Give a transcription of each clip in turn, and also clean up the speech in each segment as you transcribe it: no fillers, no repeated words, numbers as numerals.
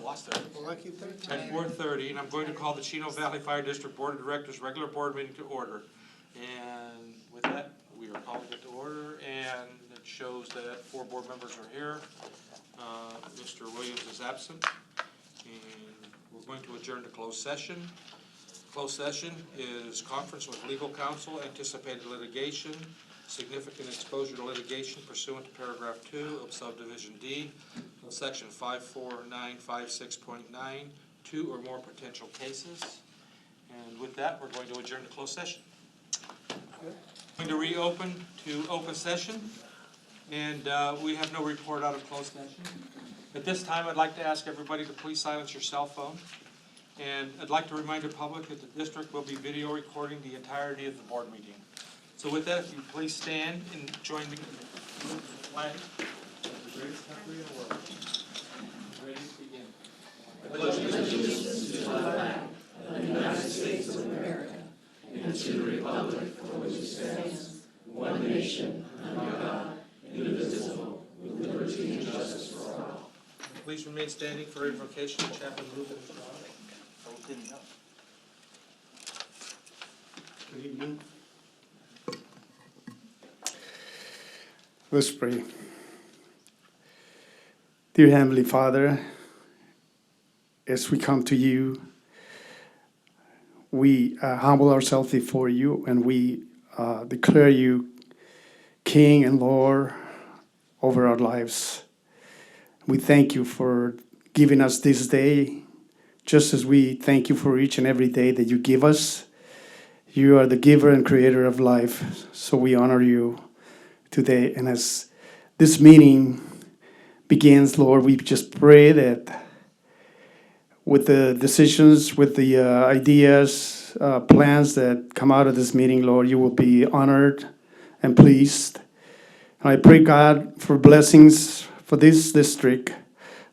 Lost there. At 4:30, and I'm going to call the Chino Valley Fire District Board of Directors regular board meeting to order. And with that, we are calling it to order, and it shows that 4 board members are here. Mr. Williams is absent, and we're going to adjourn to closed session. Closed session is conference with legal counsel, anticipated litigation, significant exposure to litigation pursuant to paragraph 2 of subdivision D of section 54956.9, 2 or more potential cases. And with that, we're going to adjourn to closed session. Going to reopen to open session, and we have no report out of closed session. At this time, I'd like to ask everybody to please silence your cell phone. And I'd like to remind the public that the district will be video recording the entirety of the board meeting. So with that, if you please stand and join the flag of the greatest country in the world. Ready to begin. I pledge allegiance to the flag of the United States of America and to the republic for which it stands, one nation, under God, indivisible, with liberty and justice for all. Please remain standing for invocation. Chaplain Reuben. Good evening. Let's pray. Dear Heavenly Father, as we come to you, we humble ourselves before you, and we declare you King and Lord over our lives. We thank you for giving us this day, just as we thank you for each and every day that you give us. You are the giver and creator of life, so we honor you today. And as this meeting begins, Lord, we just pray that with the decisions, with the ideas, plans that come out of this meeting, Lord, you will be honored and pleased. And I pray, God, for blessings for this district.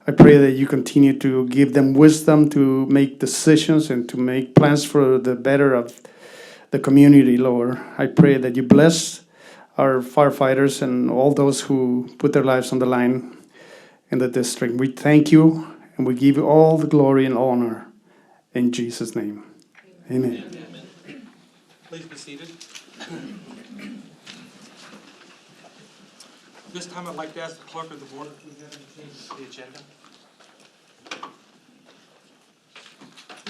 I pray that you continue to give them wisdom to make decisions and to make plans for the better of the community, Lord. I pray that you bless our firefighters and all those who put their lives on the line in the district. We thank you and we give you all the glory and honor in Jesus' name. Amen. Amen. Please be seated. This time I'd like to ask the clerk of the board if we have any changes to the agenda.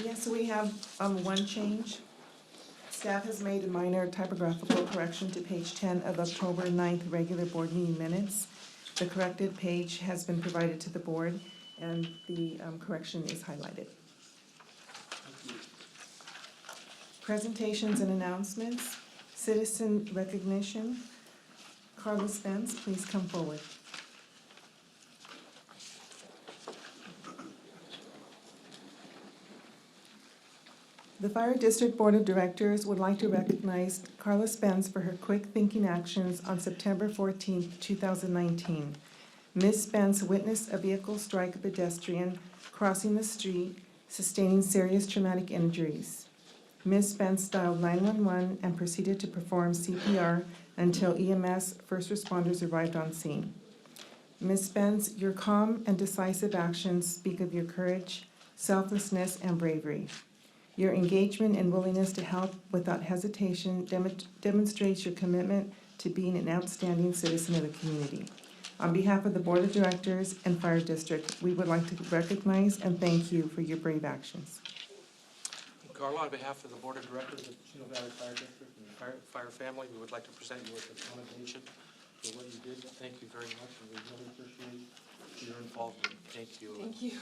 Yes, we have one change. Staff has made a minor typographical correction to page 10 of October 9th regular board meeting minutes. The corrected page has been provided to the board, and the correction is highlighted. Presentations and announcements. Citizen recognition. Carla Spence, please come forward. The Fire District Board of Directors would like to recognize Carla Spence for her quick thinking actions on September 14, 2019. Ms. Spence witnessed a vehicle strike a pedestrian crossing the street, sustaining serious traumatic injuries. Ms. Spence dialed 911 and proceeded to perform CPR until EMS first responders arrived on scene. Ms. Spence, your calm and decisive actions speak of your courage, selflessness, and bravery. Your engagement and willingness to help without hesitation demonstrates your commitment to being an outstanding citizen of the community. On behalf of the Board of Directors and Fire District, we would like to recognize and thank you for your brave actions. Carla, on behalf of the Board of Directors of the Chino Valley Fire District and the fire family, we would like to present you with a commendation for what you did. Thank you very much, and we really appreciate your involvement. Thank you. Thank you.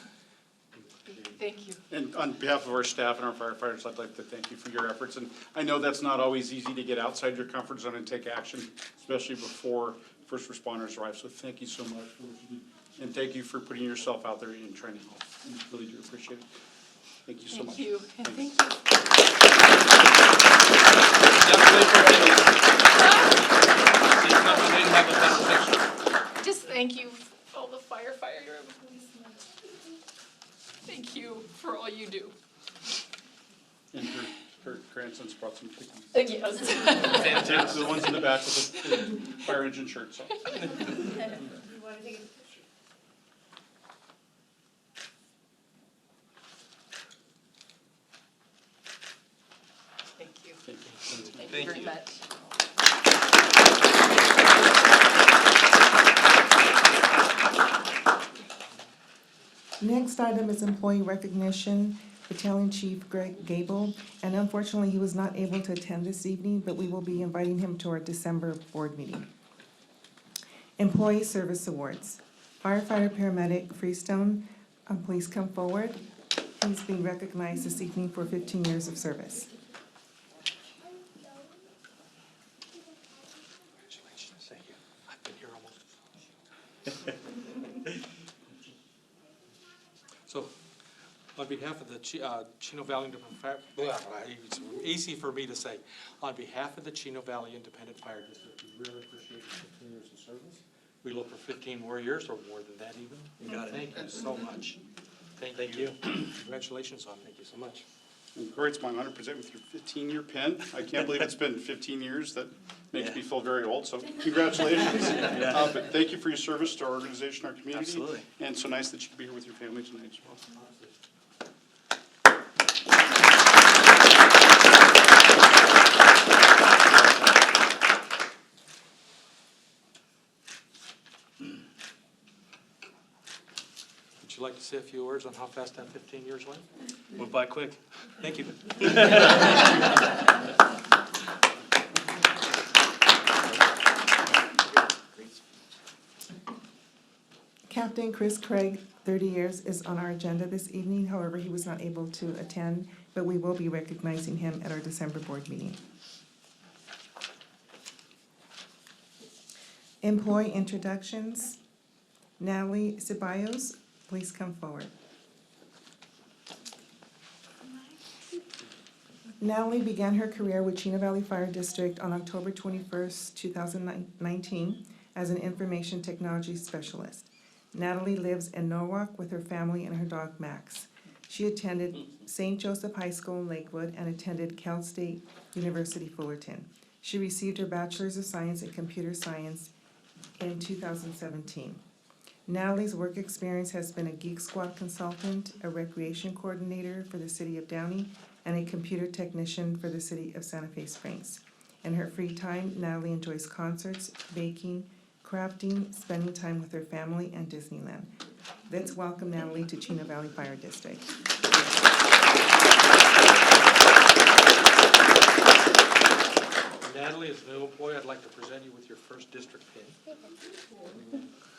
Thank you. And on behalf of our staff and our firefighters, I'd like to thank you for your efforts. And I know that's not always easy to get outside your comfort zone and take action, especially before first responders arrive. So thank you so much for what you do. And thank you for putting yourself out there in training hall. We really do appreciate it. Thank you so much. Thank you. And thank you. Just thank you, all the firefighters. Thank you for all you do. And her grandson's brought some cookies. Yes. The ones in the back with the fire engine shirts on. You want to take a picture? Thank you very much. Next item is employee recognition, Battalion Chief Greg Gable, and unfortunately, he was not able to attend this evening, but we will be inviting him to our December board meeting. Employee Service Awards. Firefighter Paramedic Freestone, please come forward. He's being recognized this evening for 15 years of service. Congratulations, thank you. I've been here almost. So, on behalf of the Chino Valley Independent Fire, it's easy for me to say. On behalf of the Chino Valley Independent Fire District, we really appreciate your 15 years of service. We look for 15 more years, or more than that even. You got it. Thank you so much. Thank you. Congratulations on it. Thank you so much. And Corey, it's my honor to present with your 15-year pin. I can't believe it's been 15 years. That makes me feel very old, so congratulations. But thank you for your service to our organization, our community. Absolutely. And so nice that you could be here with your family tonight as well. Would you like to say a few words on how fast that 15 years went? Went by quick. Thank you. Captain Chris Craig, 30 years, is on our agenda this evening. However, he was not able to attend, but we will be recognizing him at our December board meeting. Employee introductions. Natalie Ceballos, please come forward. Natalie began her career with Chino Valley Fire District on October 21st, 2019 as an information technology specialist. Natalie lives in Norwalk with her family and her dog Max. She attended St. Joseph High School in Lakewood and attended Cal State University Fullerton. She received her Bachelor's of Science in Computer Science in 2017. Natalie's work experience has been a Geek Squad consultant, a recreation coordinator for the City of Downey, and a computer technician for the City of Santa Fe Springs. In her free time, Natalie enjoys concerts, baking, crafting, spending time with her family, and Disneyland. Let's welcome Natalie to Chino Valley Fire District. Natalie, as a new employee, I'd like to present you with your first district pin.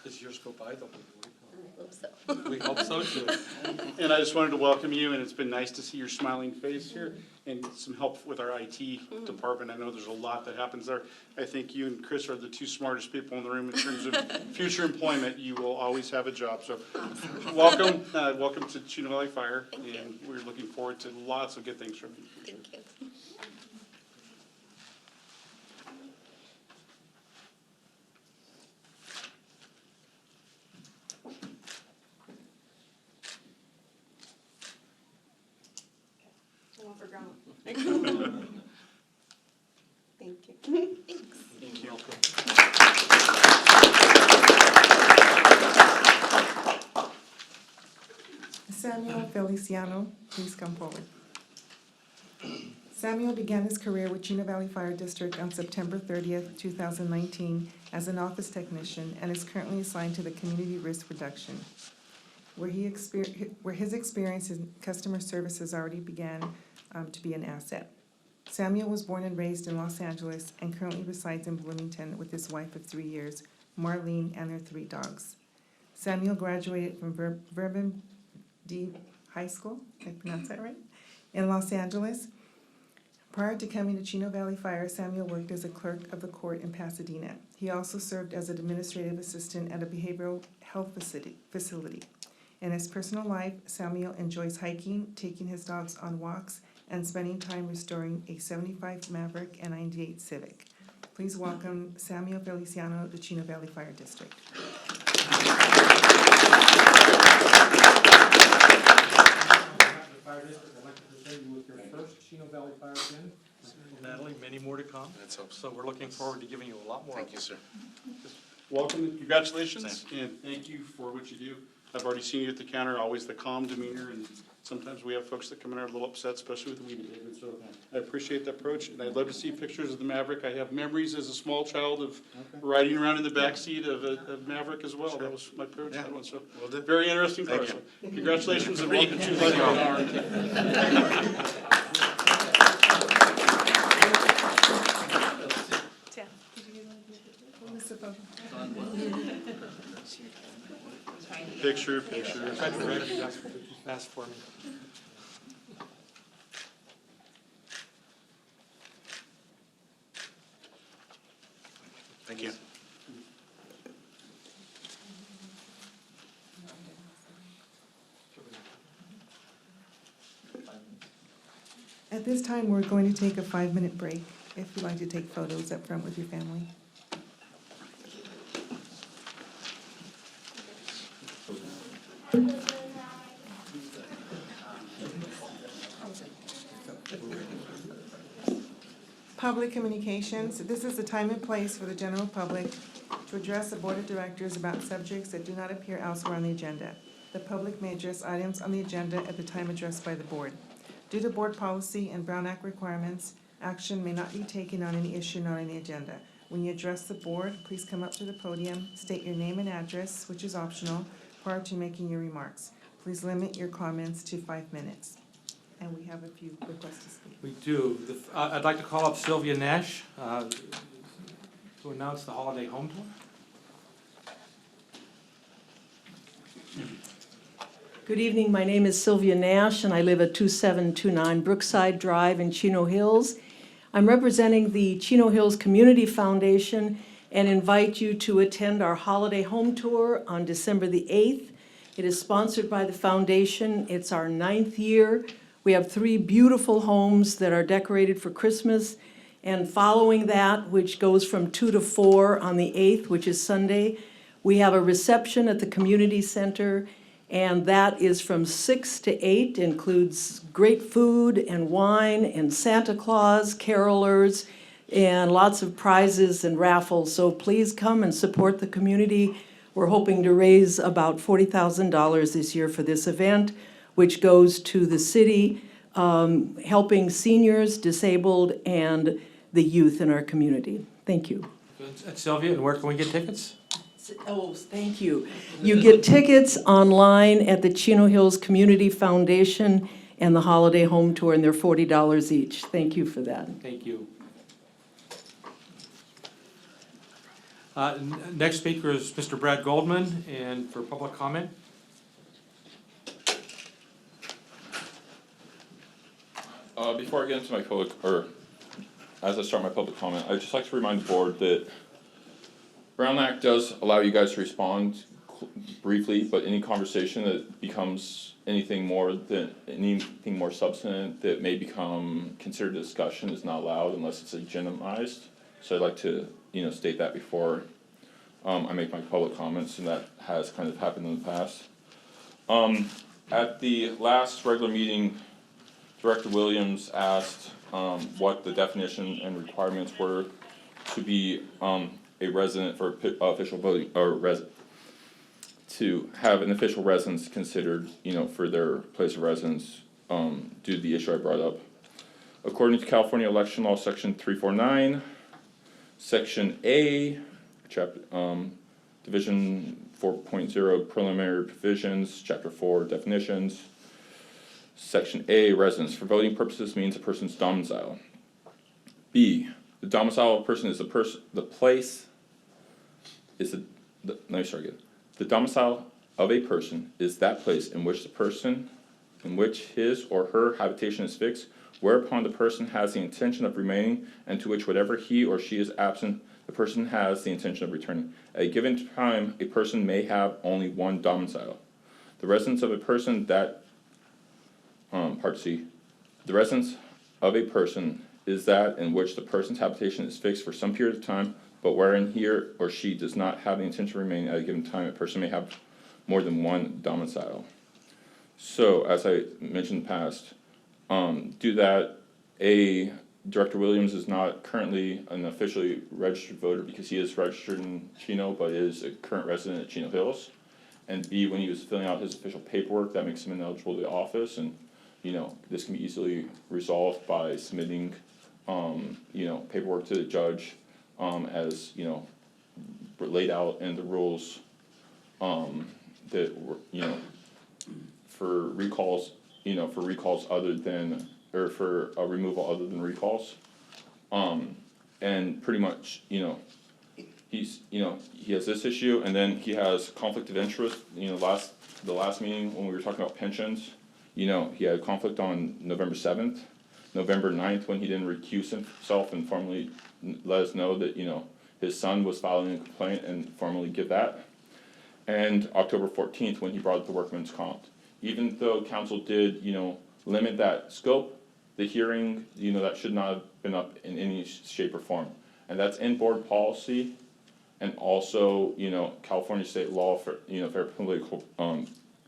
As years go by, they'll be we hope so too. And I just wanted to welcome you, and it's been nice to see your smiling face here and some help with our IT department. I know there's a lot that happens there. I think you and Chris are the two smartest people in the room in terms of future employment. You will always have a job. So welcome, welcome to Chino Valley Fire, and we're looking forward to lots of good things from you. Thank you. One for grandma. Thank you. Thanks. Thank you. Samuel Feliciano, please come forward. Samuel began his career with Chino Valley Fire District on September 30th, 2019 as an office technician and is currently assigned to the Community Risk Reduction, where his experience in customer service has already began to be an asset. Samuel was born and raised in Los Angeles and currently resides in Bloomington with his wife of 3 years, Marlene, and their 3 dogs. Samuel graduated from Vernon D. High School, did I pronounce that right? In Los Angeles. Prior to coming to Chino Valley Fire, Samuel worked as a clerk of the court in Pasadena. He also served as an administrative assistant at a behavioral health facility. In his personal life, Samuel enjoys hiking, taking his dogs on walks, and spending time restoring a 75 Maverick and 98 Civic. Please welcome Samuel Feliciano to Chino Valley Fire District. Fire District, I'd like to present you with your first Chino Valley Fire pin. Natalie, many more to come. Let's hope So we're looking forward to giving you a lot more. Thank you, sir. Welcome, congratulations, and thank you for what you do. I've already seen you at the counter, always the calm demeanor, and sometimes we have folks that come in are a little upset, especially with the weed, David, so I appreciate the approach, and I'd love to see pictures of the Maverick. I have memories as a small child of riding around in the backseat of Maverick as well. That was my parents had one, so very interesting car. So congratulations and welcome to Tim, Mr. Fogle. Picture. Try to direct you guys fast for me. Thank you. At this time, we're going to take a 5-minute break if you'd like to take photos up front with your family. Public communications. This is the time and place for the general public to address the Board of Directors about subjects that do not appear elsewhere on the agenda. The public may address items on the agenda at the time addressed by the board. Due to board policy and Brown Act requirements, action may not be taken on any issue not on the agenda. When you address the board, please come up to the podium, state your name and address, which is optional, prior to making your remarks. Please limit your comments to 5 minutes. And we have a few requests to speak. We do. I'd like to call up Sylvia Nash to announce the holiday home tour. Good evening, my name is Sylvia Nash, and I live at 2729 Brookside Drive in Chino Hills. I'm representing the Chino Hills Community Foundation and invite you to attend our holiday home tour on December the 8th. It is sponsored by the foundation. It's our 9th year. We have 3 beautiful homes that are decorated for Christmas. And following that, which goes from 2 to 4 on the 8th, which is Sunday, we have a reception at the community center, and that is from 6 to 8, includes great food and wine and Santa Claus, carolers, and lots of prizes and raffles. So please come and support the community. We're hoping to raise about $40,000 this year for this event, which goes to the city, helping seniors, disabled, and the youth in our community. Thank you. Sylvia, and where can we get tickets? Oh, thank you. You get tickets online at the Chino Hills Community Foundation and the Holiday Home Tour, and they're $40 each. Thank you for that. Thank you. Next speaker is Mr. Brad Goldman, and for public comment. Before I get into my as I start my public comment, I'd just like to remind the board that Brown Act does allow you guys to respond briefly, but any conversation that becomes anything more substantive that may become considered discussion is not allowed unless it's agendized. So I'd like to, state that before I make my public comments, and that has kind of happened in the past. At the last regular meeting, Director Williams asked what the definition and requirements were to be a resident for official voting, or to have an official residence considered, for their place of residence, due to the issue I brought up. According to California Election Law, Section 349, Section A, Division 4.0, Preliminary Provisions, Chapter 4, Definitions. Section A, residence for voting purposes means a person's domicile. B, the domicile of a person is the place is let me start again. The domicile of a person is that place in which his or her habitation is fixed, whereupon the person has the intention of remaining, and to which, whatever he or she is absent, the person has the intention of returning. At a given time, a person may have only one domicile. The residence of a person Part C. The residence of a person is that in which the person's habitation is fixed for some period of time, but wherein he or she does not have the intention of remaining at a given time. A person may have more than one domicile. So, as I mentioned in the past, due to that, Director Williams is not currently an officially registered voter because he is registered in Chino, but is a current resident at Chino Hills. And B, when he was filling out his official paperwork, that makes him ineligible to the office, and, this can be easily resolved by submitting, paperwork to the judge, as, laid out in the rules, that were, for recalls, for recalls other than, or for a removal other than recalls. And pretty much, he's, he has this issue, and then he has conflict of interest, the last meeting when we were talking about pensions, he had conflict on November 7th, November 9th, when he didn't recuse himself and formally let us know that, his son was filing a complaint and formally give that. And October 14th, when he brought up the workman's comp. Even though council did, limit that scope, the hearing, that should not have been up in any shape or form. And that's in board policy, and also, California state law for, Fair Political,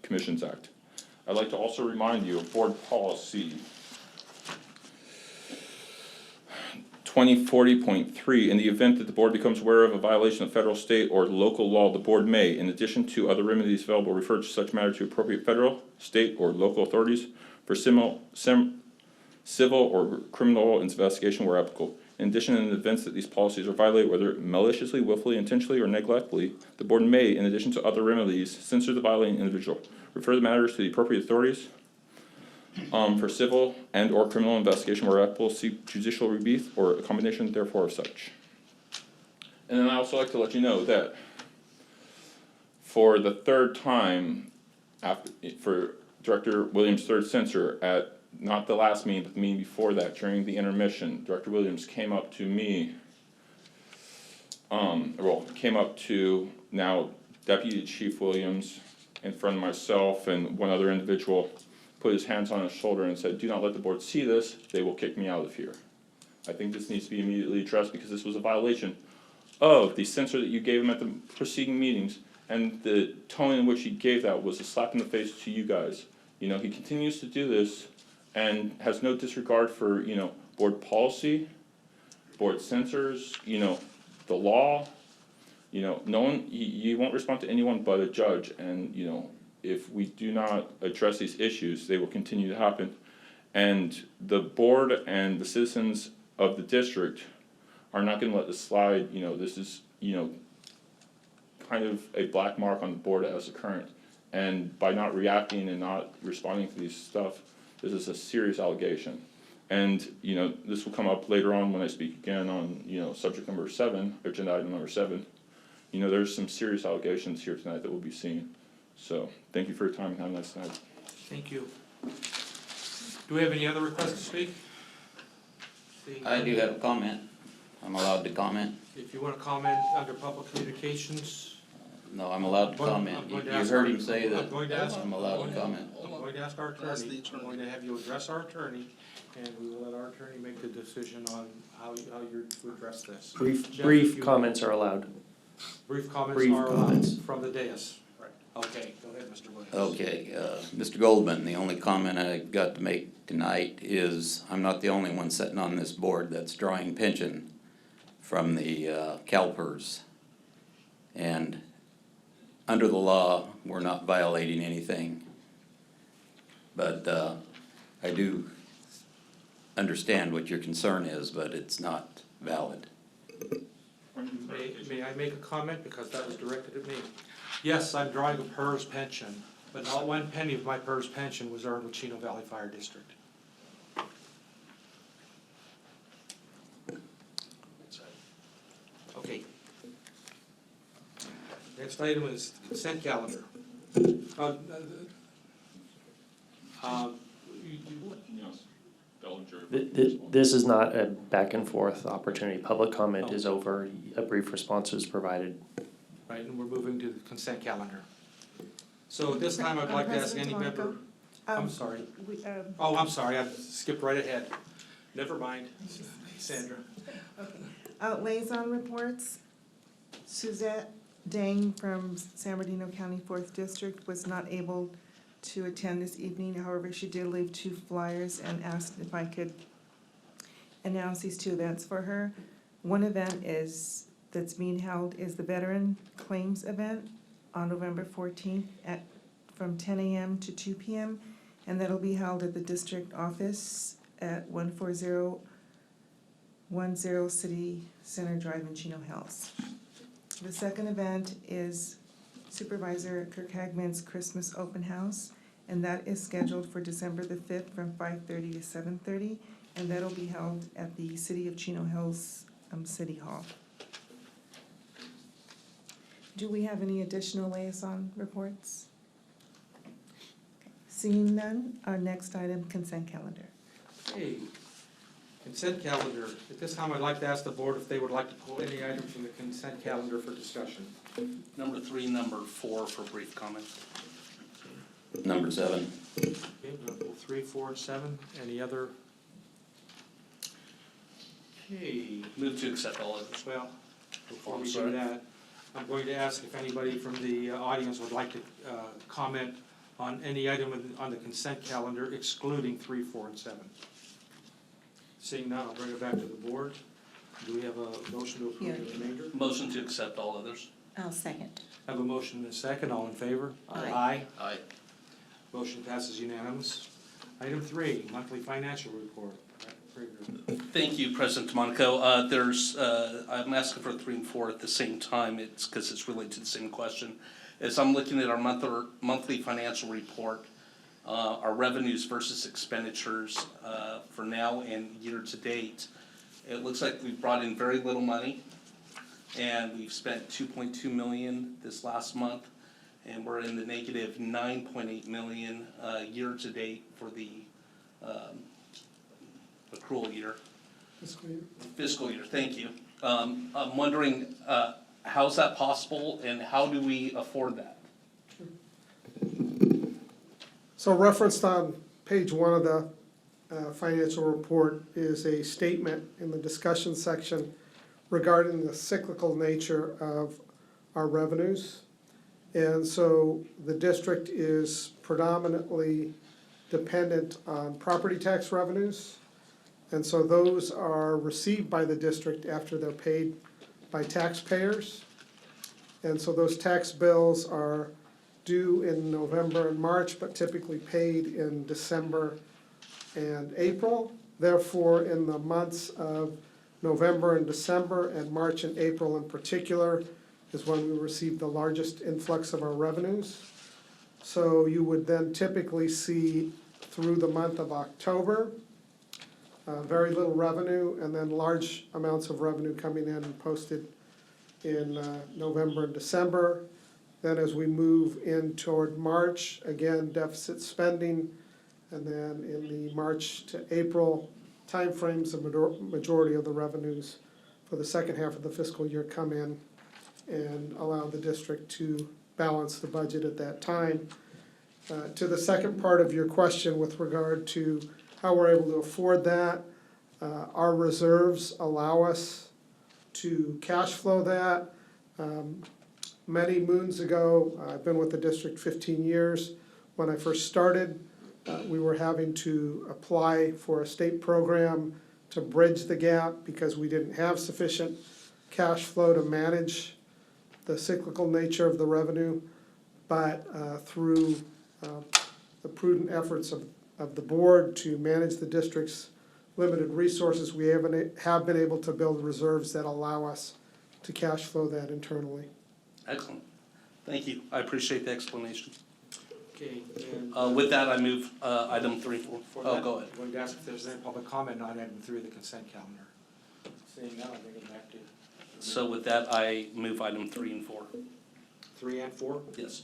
Commissions Act. I'd like to also remind you of board policy 2040.3, in the event that the board becomes aware of a violation of federal, state, or local law, the board may, in addition to other remedies available, refer to such matter to appropriate federal, state, or local authorities for civil or criminal investigation where applicable. In addition, in the events that these policies are violated, whether maliciously, willfully, intentionally, or neglectfully, the board may, in addition to other remedies, censure the violating individual, refer the matters to the appropriate authorities, for civil and or criminal investigation where applicable, seek judicial relief or a combination therefore of such. And then I also like to let you know that for the third time, for Director Williams' third censure, at not the last meeting, but the meeting before that, during the intermission, Director Williams came up to me, came up to now Deputy Chief Williams in front of myself and one other individual, put his hands on his shoulder and said, "Do not let the board see this, they will kick me out of here." I think this needs to be immediately addressed because this was a violation of the censure that you gave him at the preceding meetings, and the tone in which he gave that was a slap in the face to you guys. He continues to do this and has no disregard for, board policy, board censors, the law. No one, he won't respond to anyone but a judge, and, if we do not address these issues, they will continue to happen. And the board and the citizens of the district are not gonna let this slide. This is, kind of a black mark on the board as a current. And by not reacting and not responding to these stuff, this is a serious allegation. And, this will come up later on when I speak again on, subject number 7, agenda item number 7. There's some serious allegations here tonight that we'll be seeing. So, thank you for your time and have a nice night. Thank you. Do we have any other requests to speak? Seeing I none. do have a comment. I'm allowed to comment? If you want to comment under public communications. No, I'm allowed to Well, comment. I'm going to You ask heard our- him say that I'm going to ask- I'm allowed to comment. I'm going to ask our attorney, I'm going to have you address our attorney, and we will let our attorney make the decision on how you're to address this. Jeff, Brief you- comments are allowed. Brief comments brief are allowed comments. from the dais. Okay, go ahead, Mr. Williams. Okay, Mr. Goldman, the only comment I got to make tonight is I'm not the only one sitting on this board that's drawing pension from the CalPERS. And under the law, we're not violating anything. But I do understand what your concern is, but it's not valid. May I make a comment, because that was directed at me? Yes, I'm drawing a PERS pension, but not one penny of my PERS pension was earned with Chino Valley Fire District. Okay. Next item is consent calendar. This is not a back and forth opportunity. Public comment is over. A brief response is provided. Right, and we're moving to the consent calendar. So at this time, I'd like to ask any President member, Blanco, I'm sorry. we, Oh, I'm sorry, I skipped right ahead. Never mind, Sandra. liaison reports. Suzette Dang from San Bernardino County 4th District was not able to attend this evening. However, she did leave 2 flyers and asked if I could announce these 2 events for her. One event that's being held is the Veteran Claims Event on November 14th from 10 a.m. to 2 p.m., and that'll be held at the district office at 14010 City Center Drive in Chino Hills. The second event is Supervisor Kirk Hagman's Christmas Open House, and that is scheduled for December the 5th from 5:30 to 7:30, and that'll be held at the City of Chino Hills City Hall. Do we have any additional liaison reports? Seeing none, our next item, consent calendar. Okay, consent calendar. At this time, I'd like to ask the board if they would like to pull any item from the consent calendar for discussion. Number 3, number 4 for brief comment. Number 7. Okay, we're gonna pull 3, 4, and 7. Any other? Okay, Move to accept all others. well, before I'm we do sorry. that, I'm going to ask if anybody from the audience would like to comment on any item on the consent calendar excluding 3, 4, and 7. Seeing none, I'll bring it back to the board. Do we have a motion to approve the remainder? Motion to accept all others. I'll second. I have a motion and a second. All in favor? Aye. Aye. Motion passes unanimous. Item 3, monthly financial report. Thank you, President DeMonico. I'm asking for 3 and 4 at the same time. It's because it's related to the same question. As I'm looking at our monthly financial report, our revenues versus expenditures for now and year to date, it looks like we've brought in very little money, and we've spent $2.2 million this last month, and we're in the negative $9.8 million year to date for the accrual year. Fiscal year, thank you. I'm wondering, how's that possible, and how do we afford that? So referenced on page 1 of the financial report is a statement in the discussion section regarding the cyclical nature of our revenues. And so the district is predominantly dependent on property tax revenues. And so those are received by the district after they're paid by taxpayers. And so those tax bills are due in November and March, but typically paid in December and April. Therefore, in the months of November and December, and March and April in particular, is when we receive the largest influx of our revenues. So you would then typically see through the month of October, very little revenue, and then large amounts of revenue coming in and posted in November and December. Then as we move in toward March, again, deficit spending, and then in the March to April timeframes, the majority of the revenues for the second half of the fiscal year come in and allow the district to balance the budget at that time. To the second part of your question with regard to how we're able to afford that, our reserves allow us to cash flow that. Many moons ago, I've been with the district 15 years. When I first started, we were having to apply for a state program to bridge the gap because we didn't have sufficient cash flow to manage the cyclical nature of the revenue. But through the prudent efforts of the board to manage the district's limited resources, we have been able to build reserves that allow us to cash flow that internally. Excellent. Thank you. I appreciate the explanation. Okay, and With that, I move item 3, 4. for Oh, that, go ahead. I'm going to ask if there's any public comment on item 3 of the consent calendar. Seeing none, I'll bring it back to you. So with that, I move item 3 and 4. 3 and 4? Yes.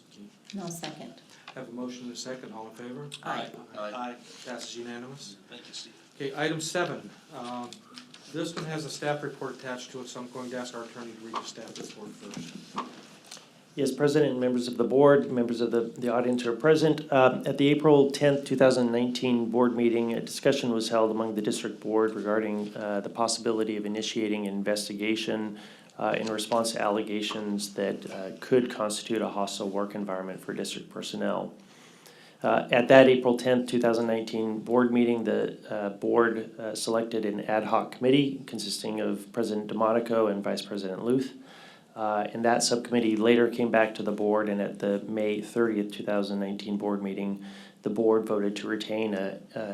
No, second. Have a motion and a second. All in favor? Aye. Aye. Passes unanimous. Thank you, Steve. Okay, item 7. This one has a staff report attached to it, so I'm going to ask our attorney to read the staff report first. Yes, President and members of the board, members of the audience who are present. At the April 10th, 2019 board meeting, a discussion was held among the district board regarding the possibility of initiating an investigation in response to allegations that could constitute a hostile work environment for district personnel. At that April 10th, 2019 board meeting, the board selected an ad hoc committee consisting of President DeMonico and Vice President Luth. And that subcommittee later came back to the board, and at the May 30th, 2019 board meeting, the board voted to retain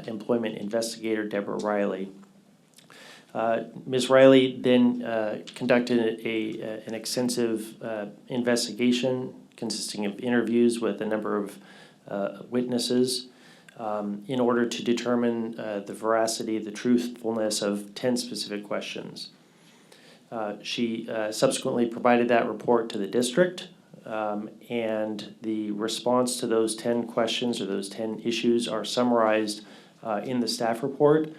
employment investigator Deborah Riley. Ms. Riley then conducted an extensive investigation consisting of interviews with a number of witnesses in order to determine the veracity, the truthfulness of 10 specific questions. She subsequently provided that report to the district, and the response to those 10 questions or those 10 issues are summarized in the staff report.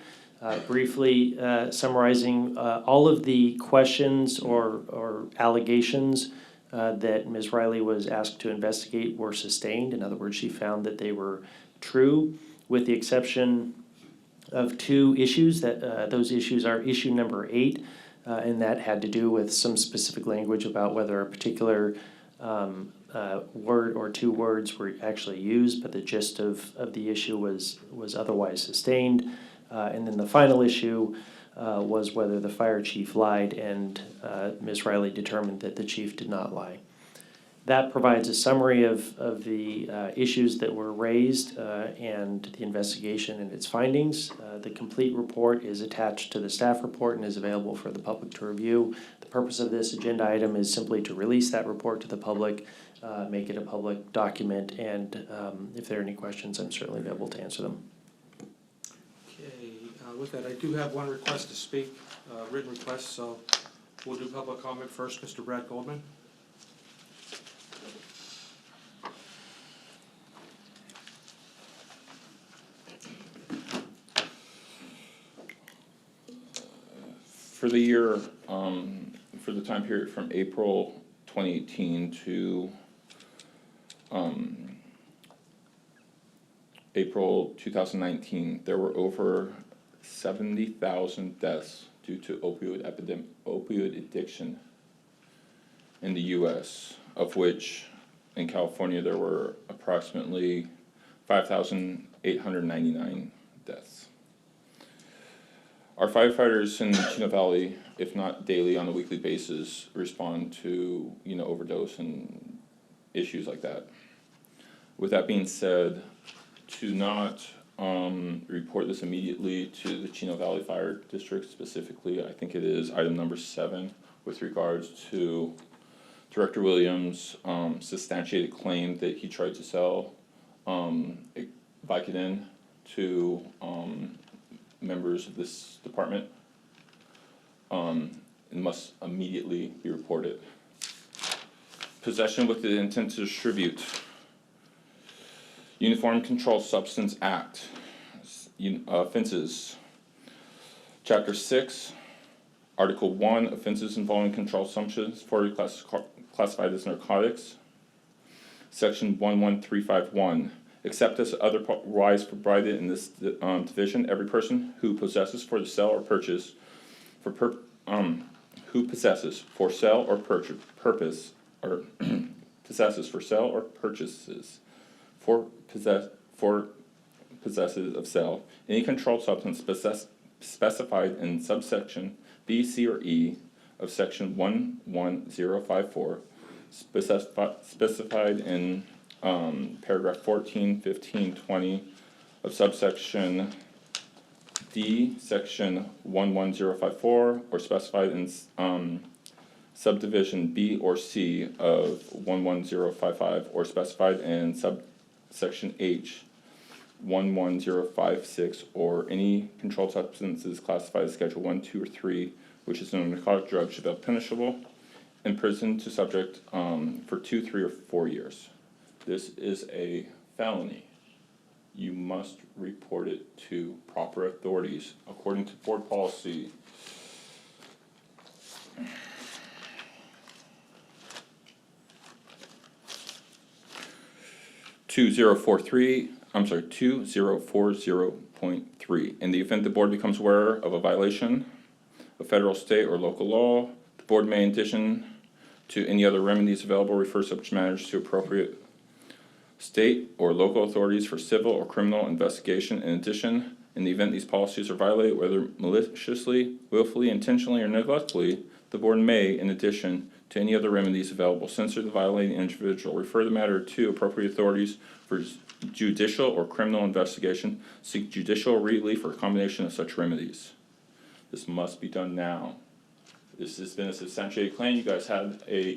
Briefly summarizing all of the questions or allegations that Ms. Riley was asked to investigate were sustained. In other words, she found that they were true, with the exception of 2 issues. Those issues are issue number 8, and that had to do with some specific language about whether a particular word or 2 words were actually used, but the gist of the issue was otherwise sustained. And then the final issue was whether the fire chief lied, and Ms. Riley determined that the chief did not lie. That provides a summary of the issues that were raised and the investigation and its findings. The complete report is attached to the staff report and is available for the public to review. The purpose of this agenda item is simply to release that report to the public, make it a public document, and if there are any questions, I'm certainly available to answer them. Okay, with that, I do have one request to speak, written request, so we'll do public comment first. Mr. Brad Goldman. For the year, for the time period from April 2018 to April 2019, there were over 70,000 deaths due to opioid addiction in the U.S., of which in California there were approximately 5,899 deaths. Our firefighters in Chino Valley, if not daily, on a weekly basis, respond to, overdose and issues like that. With that being said, to not report this immediately to the Chino Valley Fire District specifically, I think it is item number 7 with regards to Director Williams' substantiated claim that he tried to sell Vicodin to members of this department. It must immediately be reported. Possession with the intent to distribute. Uniform Controlled Substance Act. Offenses. Chapter 6, Article 1, offenses involving controlled substances classified as narcotics. Section 11351. Except as otherwise provided in this division, every person who possesses for the sale or purchase possesses for sale or purposes of sale any controlled substance specified in subsection B, C, or E of section 11054, specified in paragraph 14, 15, 20 of subsection D, section 11054, or specified in subdivision B or C of 11055, or specified in subsection H 11056, or any controlled substances classified as Schedule 1, 2, or 3, which is a narcotic drug, shall be punishable in prison to subject for 2, 3, or 4 years. This is a felony. You must report it to proper authorities according to board policy. Two zero four 2040.3. In the event the board becomes aware of a violation of federal, state, or local law, the board may, in addition to any other remedies available, refer such matters to appropriate state or local authorities for civil or criminal investigation. In addition, in the event these policies are violated, whether maliciously, willfully, intentionally, or neglectfully, the board may, in addition to any other remedies available, censor the violating individual, refer the matter to appropriate authorities for judicial or criminal investigation, seek judicial relief or a combination of such remedies. This must be done now. This has been a substantiated claim. You guys had a,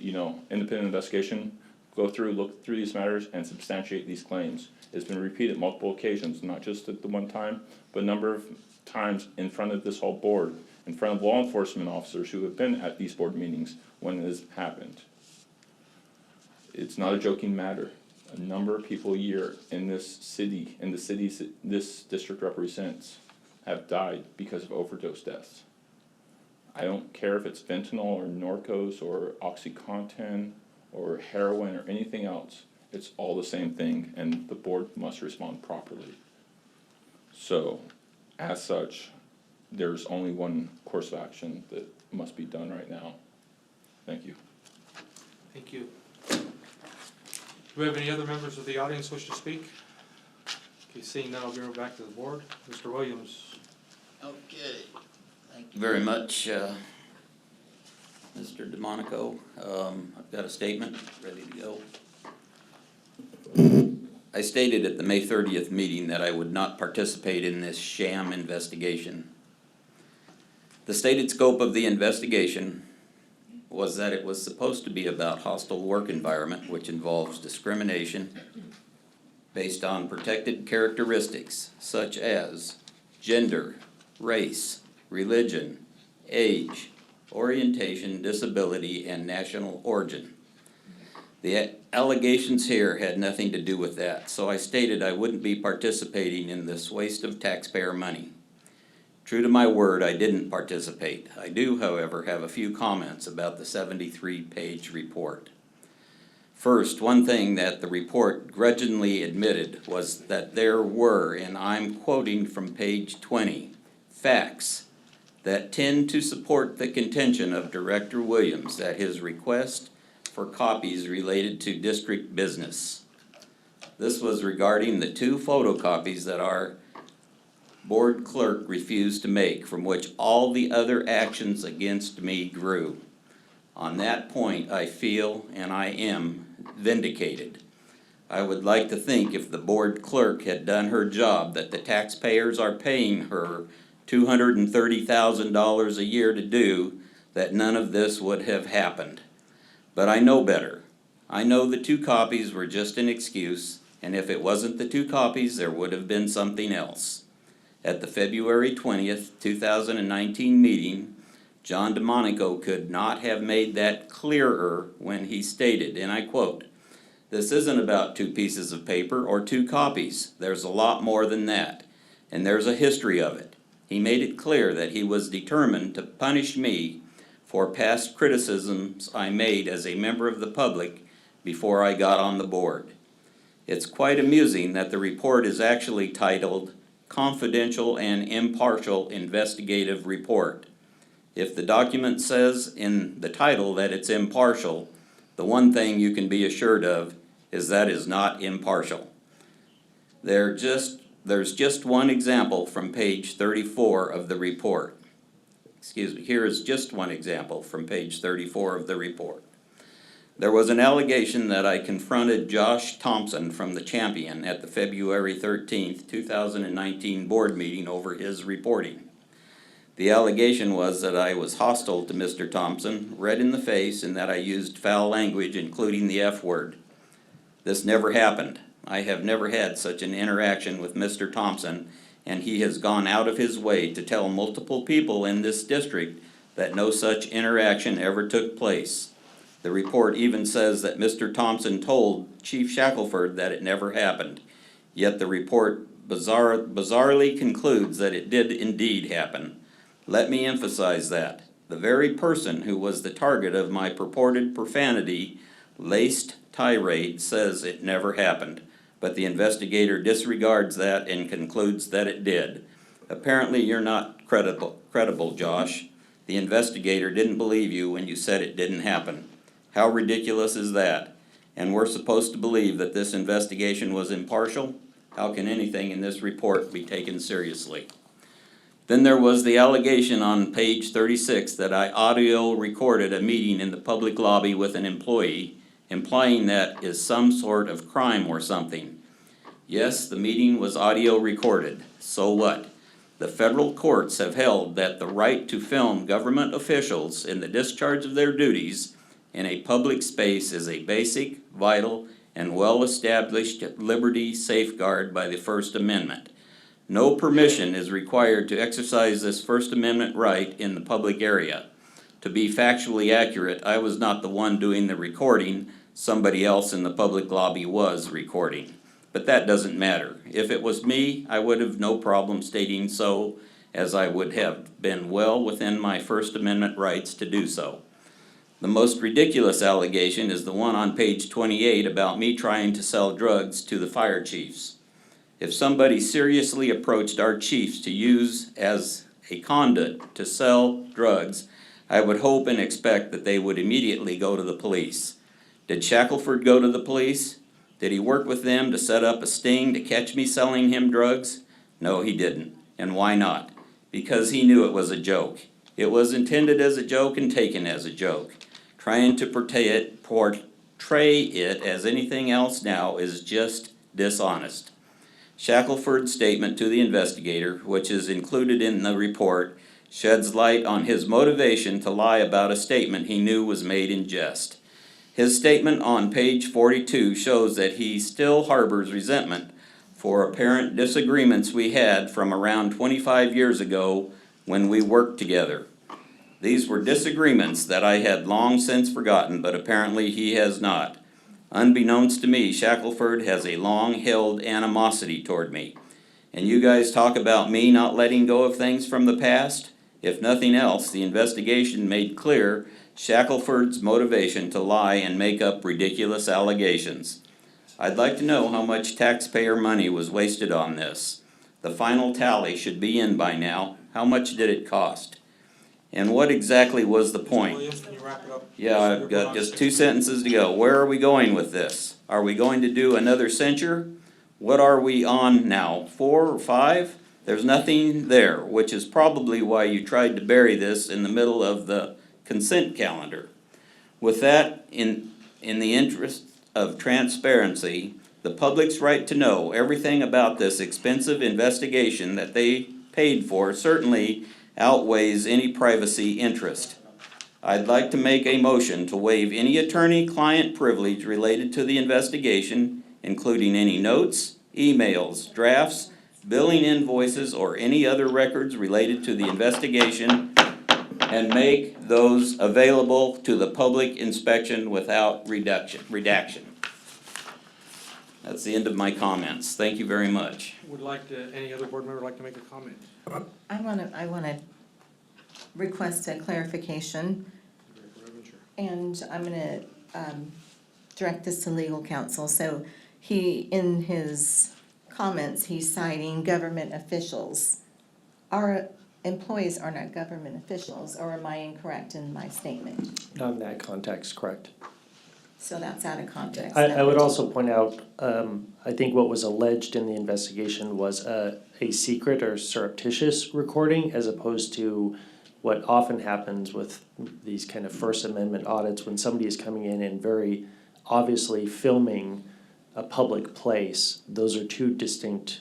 independent investigation, go through, look through these matters and substantiate these claims. It's been repeated multiple occasions, not just at the one time, but a number of times in front of this whole board, in front of law enforcement officers who have been at these board meetings when it has happened. It's not a joking matter. A number of people a year in this city, in the cities that this district represents, have died because of overdose deaths. I don't care if it's fentanyl or Norcos or OxyContin or heroin or anything else. It's all the same thing, and the board must respond properly. So, as such, there's only one course of action that must be done right now. Thank you. Thank you. Do we have any other members of the audience wish to speak? Okay, seeing none, I'll give it back to the board. Mr. Williams. Okay, thank you very much, Mr. DeMonico. I've got a statement ready to go. I stated at the May 30th meeting that I would not participate in this sham investigation. The stated scope of the investigation was that it was supposed to be about hostile work environment, which involves discrimination based on protected characteristics such as gender, race, religion, age, orientation, disability, and national origin. The allegations here had nothing to do with that, so I stated I wouldn't be participating in this waste of taxpayer money. True to my word, I didn't participate. I do, however, have a few comments about the 73-page report. First, one thing that the report grudgingly admitted was that there were, and I'm quoting from page 20, facts that tend to support the contention of Director Williams that his request for copies related to district business. This was regarding the 2 photocopies that our board clerk refused to make, from which all the other actions against me grew. On that point, I feel, and I am, vindicated. I would like to think if the board clerk had done her job that the taxpayers are paying her $230,000 a year to do, that none of this would have happened. But I know better. I know the 2 copies were just an excuse, and if it wasn't the 2 copies, there would have been something else. At the February 20th, 2019 meeting, John DeMonico could not have made that clearer when he stated, and I quote, "This isn't about 2 pieces of paper or 2 copies. There's a lot more than that, and there's a history of it." He made it clear that he was determined to punish me for past criticisms I made as a member of the public before I got on the board. It's quite amusing that the report is actually titled Confidential and Impartial Investigative Report. If the document says in the title that it's impartial, the one thing you can be assured of is that is not impartial. There's just one example from page 34 of the report. Here is just one example from page 34 of the report. There was an allegation that I confronted Josh Thompson from the Champion at the February 13th, 2019 board meeting over his reporting. The allegation was that I was hostile to Mr. Thompson, red in the face, and that I used foul language, including the F word. This never happened. I have never had such an interaction with Mr. Thompson, and he has gone out of his way to tell multiple people in this district that no such interaction ever took place. The report even says that Mr. Thompson told Chief Shackelford that it never happened, yet the report bizarrely concludes that it did indeed happen. Let me emphasize that. The very person who was the target of my purported profanity-laced tirade says it never happened, but the investigator disregards that and concludes that it did. Apparently you're not credible, Josh. The investigator didn't believe you when you said it didn't happen. How ridiculous is that? And we're supposed to believe that this investigation was impartial? How can anything in this report be taken seriously? Then there was the allegation on page 36 that I audio recorded a meeting in the public lobby with an employee, implying that is some sort of crime or something. Yes, the meeting was audio recorded. So what? The federal courts have held that the right to film government officials in the discharge of their duties in a public space is a basic, vital, and well-established liberty safeguard by the First Amendment. No permission is required to exercise this First Amendment right in the public area. To be factually accurate, I was not the one doing the recording. Somebody else in the public lobby was recording. But that doesn't matter. If it was me, I would have no problem stating so, as I would have been well within my First Amendment rights to do so. The most ridiculous allegation is the one on page 28 about me trying to sell drugs to the fire chiefs. If somebody seriously approached our chiefs to use as a conduit to sell drugs, I would hope and expect that they would immediately go to the police. Did Shackelford go to the police? Did he work with them to set up a sting to catch me selling him drugs? No, he didn't. And why not? Because he knew it was a joke. It was intended as a joke and taken as a joke. Trying to portray it as anything else now is just dishonest. Shackelford's statement to the investigator, which is included in the report, sheds light on his motivation to lie about a statement he knew was made in jest. His statement on page 42 shows that he still harbors resentment for apparent disagreements we had from around 25 years ago when we worked together. These were disagreements that I had long since forgotten, but apparently he has not. Unbeknownst to me, Shackelford has a long-held animosity toward me. And you guys talk about me not letting go of things from the past? If nothing else, the investigation made clear Shackelford's motivation to lie and make up ridiculous allegations. I'd like to know how much taxpayer money was wasted on this. The final tally should be in by now. How much did it cost? And what exactly was the point? Williams, can you wrap it up? Yeah, I've got just 2 sentences to go. Where are we going with this? Are we going to do another censure? What are we on now? 4 or 5? There's nothing there, which is probably why you tried to bury this in the middle of the consent calendar. With that, in the interest of transparency, the public's right to know everything about this expensive investigation that they paid for certainly outweighs any privacy interest. I'd like to make a motion to waive any attorney-client privilege related to the investigation, including any notes, emails, drafts, billing invoices, or any other records related to the investigation, and make those available to the public inspection without redaction. That's the end of my comments. Thank you very much. Any other board member like to make a comment? I wanna request a clarification, and I'm gonna, direct this to legal counsel. So in his comments, he's citing government officials. Our employees are not government officials, or am I incorrect in my statement? Not in that context, correct. So that's out of context. I would also point out, I think what was alleged in the investigation was a secret or surreptitious recording, as opposed to what often happens with these kind of First Amendment audits, when somebody is coming in and very obviously filming a public place. Those are two distinct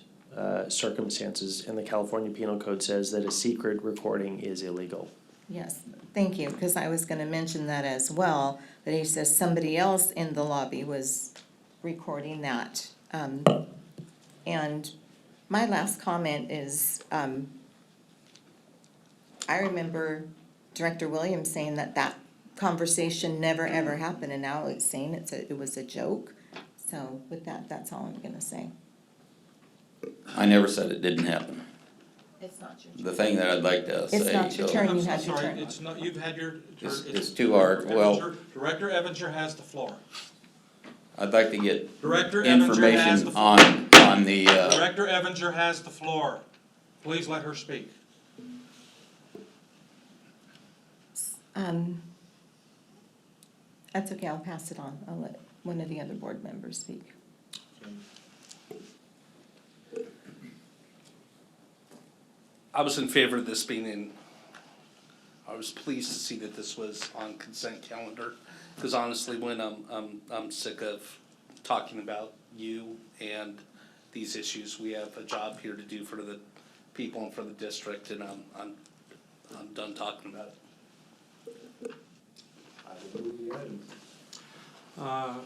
circumstances, and the California Penal Code says that a secret recording is illegal. Yes, thank you, because I was gonna mention that as well, that he says somebody else in the lobby was recording that. And my last comment is, I remember Director Williams saying that conversation never ever happened, and now it's saying it was a joke. So with that, that's all I'm gonna say. I never said it didn't happen. It's not your turn. The thing that I'd like to say. It's not your though- turn. I'm You had your sorry, turn. it's not, you've had your turn. It's too hard. Well- Director Evanger has the floor. I'd like to get Director Evanger has the information floor. on the, Director Evanger has the floor. Please let her speak. That's okay, I'll pass it on. I'll let one of the other board members speak. I was in favor of this being in, I was pleased to see that this was on consent calendar, because honestly, when I'm sick of talking about you and these issues. We have a job here to do for the people and for the district, and I'm done talking about it. I will move the item.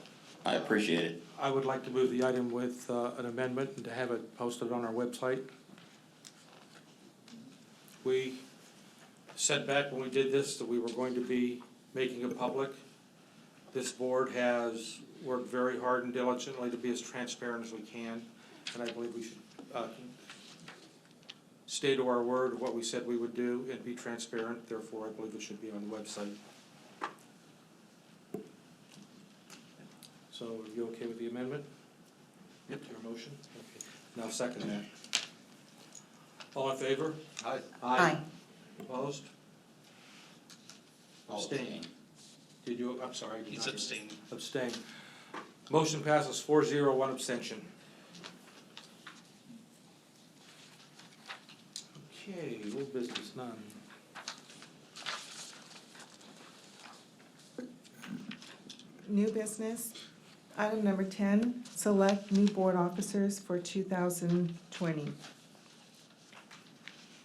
I appreciate it. I would like to move the item with an amendment and to have it posted on our website. We said back when we did this that we were going to be making it public. This board has worked very hard and diligently to be as transparent as we can, and I believe we should stay to our word of what we said we would do and be transparent. Therefore, I believe it should be on the website. So, are you okay with the amendment? Yep. Your motion? Okay. Now second that. All in favor? Aye. Aye. Opposed? Abstain. Did you, I'm sorry. I did He's not- abstaining. Abstain. Motion passes 4-0, one abstention. Okay, old business, none. New business, item number 10, select new board officers for 2020.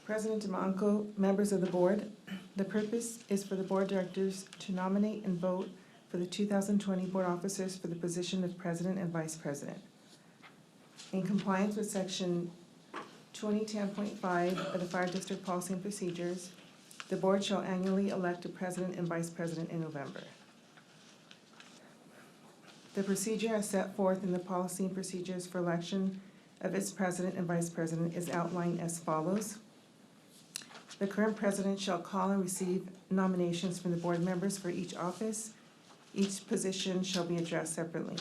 President DeMonco, members of the board, the purpose is for the board directors to nominate and vote for the 2020 board officers for the position of president and vice president. In compliance with section 2010.5 of the Fire District Policy and Procedures, the board shall annually elect a president and vice president in November. The procedure as set forth in the policy and procedures for election of its president and vice president is outlined as follows. The current president shall call and receive nominations from the board members for each office. Each position shall be addressed separately.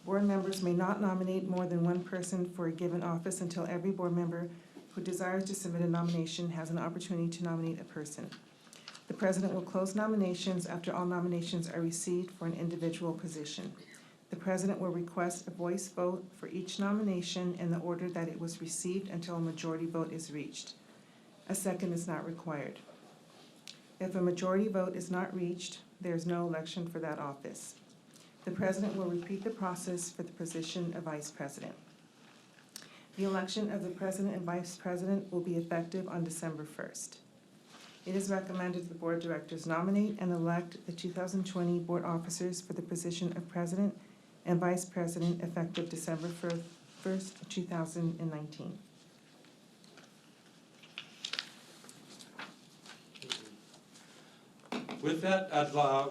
Board members may not nominate more than one person for a given office until every board member who desires to submit a nomination has an opportunity to nominate a person. The president will close nominations after all nominations are received for an individual position. The president will request a voice vote for each nomination in the order that it was received until a majority vote is reached. A second is not required. If a majority vote is not reached, there is no election for that office. The president will repeat the process for the position of vice president. The election of the president and vice president will be effective on December 1st. It is recommended the board of directors nominate and elect the 2020 board officers for the position of president and vice president effective December 1st, 2019. With that,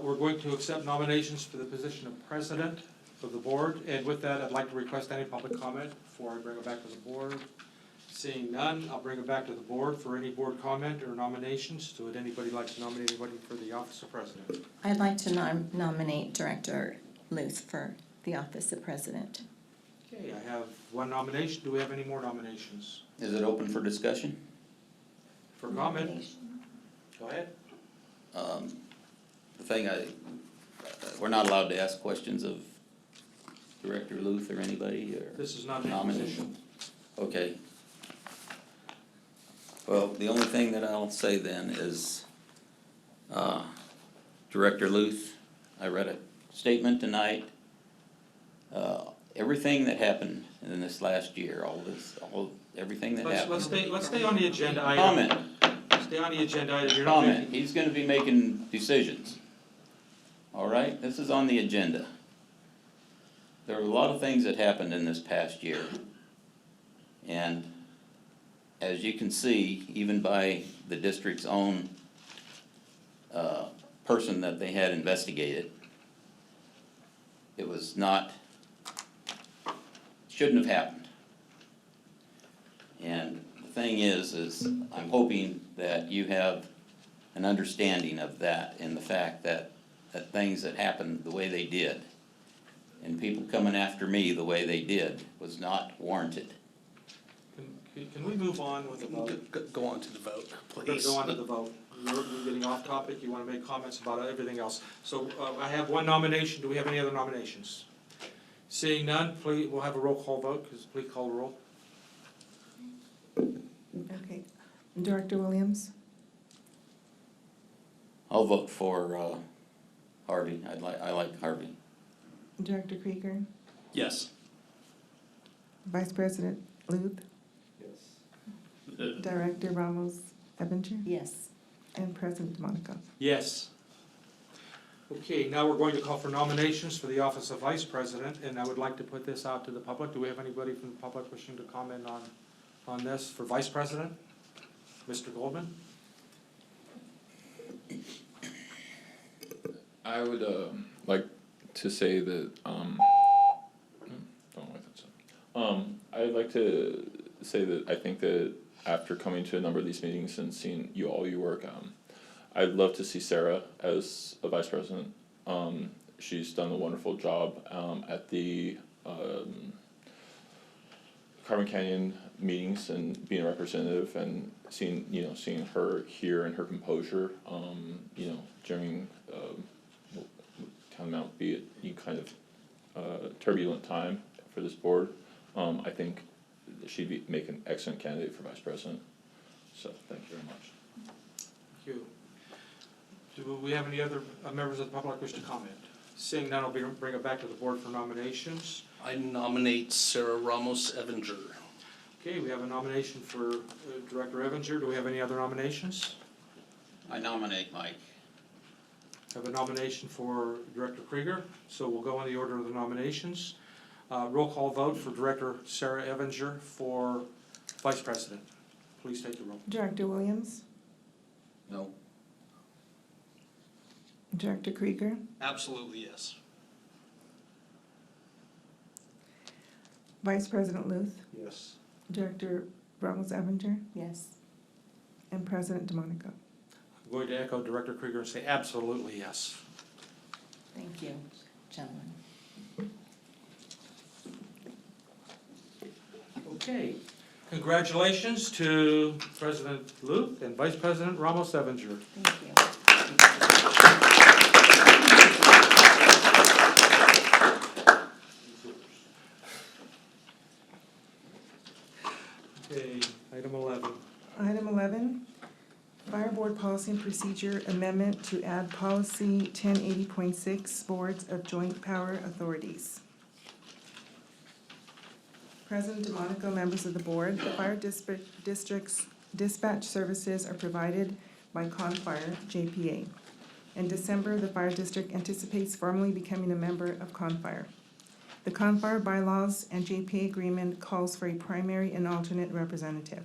we're going to accept nominations for the position of president of the board, and with that, I'd like to request any public comment before I bring it back to the board. Seeing none, I'll bring it back to the board for any board comment or nominations. So would anybody like to nominate anybody for the office of president? I'd like to nominate Director Luth for the office of president. Okay, I have one nomination. Do we have any more nominations? Is it open for discussion? For comment? Go ahead. The thing we're not allowed to ask questions of Director Luth or anybody or This is not an nomination. acquisition. Okay. Well, the only thing that I'll say then is, Director Luth, I read a statement tonight. Everything that happened in this last year, everything that happened. Let's stay on the agenda item. Comment. Stay on the agenda item. You're not Comment. making- He's gonna be making decisions. All right, this is on the agenda. There are a lot of things that happened in this past year. And as you can see, even by the district's own person that they had investigated, it was not, shouldn't have happened. And the thing is I'm hoping that you have an understanding of that and the fact that things that happened the way they did and people coming after me the way they did was not warranted. Can we move on with the vote? Go on to the vote, We're gonna please. go on to the vote. We're getting off topic. You wanna make comments about everything else. So I have one nomination. Do we have any other nominations? Seeing none, please, we'll have a roll call vote. Please call the roll. Director Williams, I'll vote for, Harvey. I like Harvey. Director Krieger, Yes. Vice President Luth, Director Ramos Ebinger, Yes. and President DeMonico. Yes. Okay, now we're going to call for nominations for the office of Vice President, and I would like to put this out to the public. Do we have anybody from the public wishing to comment on this for Vice President? Mr. Goldman? I would like to say that I'd like to say that I think that after coming to a number of these meetings and seeing your work, I'd love to see Sarah as a vice president. She's done a wonderful job at the Carbon Canyon meetings and being a representative and seeing her here and her composure, during Town Mount be it kind of turbulent time for this board. I think she'd make an excellent candidate for vice president. So thank you very much. Thank you. Do we have any other members of the public wish to comment? Seeing none, I'll bring it back to the board for nominations. I nominate Sarah Ramos Evinger. Okay, we have a nomination for Director Evinger. Do we have any other nominations? I nominate Mike. Have a nomination for Director Krieger, so we'll go in the order of the nominations. Roll call vote for Director Sarah Evinger for Vice President. Please take the roll. Director Williams, No. Director Krieger, Absolutely, yes. Vice President Luth, Yes. Director Ramos Ebinger, Yes. and President DeMonico. I'm going to echo Director Krieger and say absolutely yes. Thank you, gentlemen. Okay. Congratulations to President Luth and Vice President Ramos Evinger. Thank you. Okay, item 11. Item 11, Fire Board Policy and Procedure Amendment to add Policy 1080.6, Boards of Joint Power Authorities. President DeMonico, members of the board, the fire district's dispatch services are provided by ConFire, JPA. In December, the fire district anticipates formally becoming a member of ConFire. The ConFire bylaws and JPA agreement calls for a primary and alternate representative.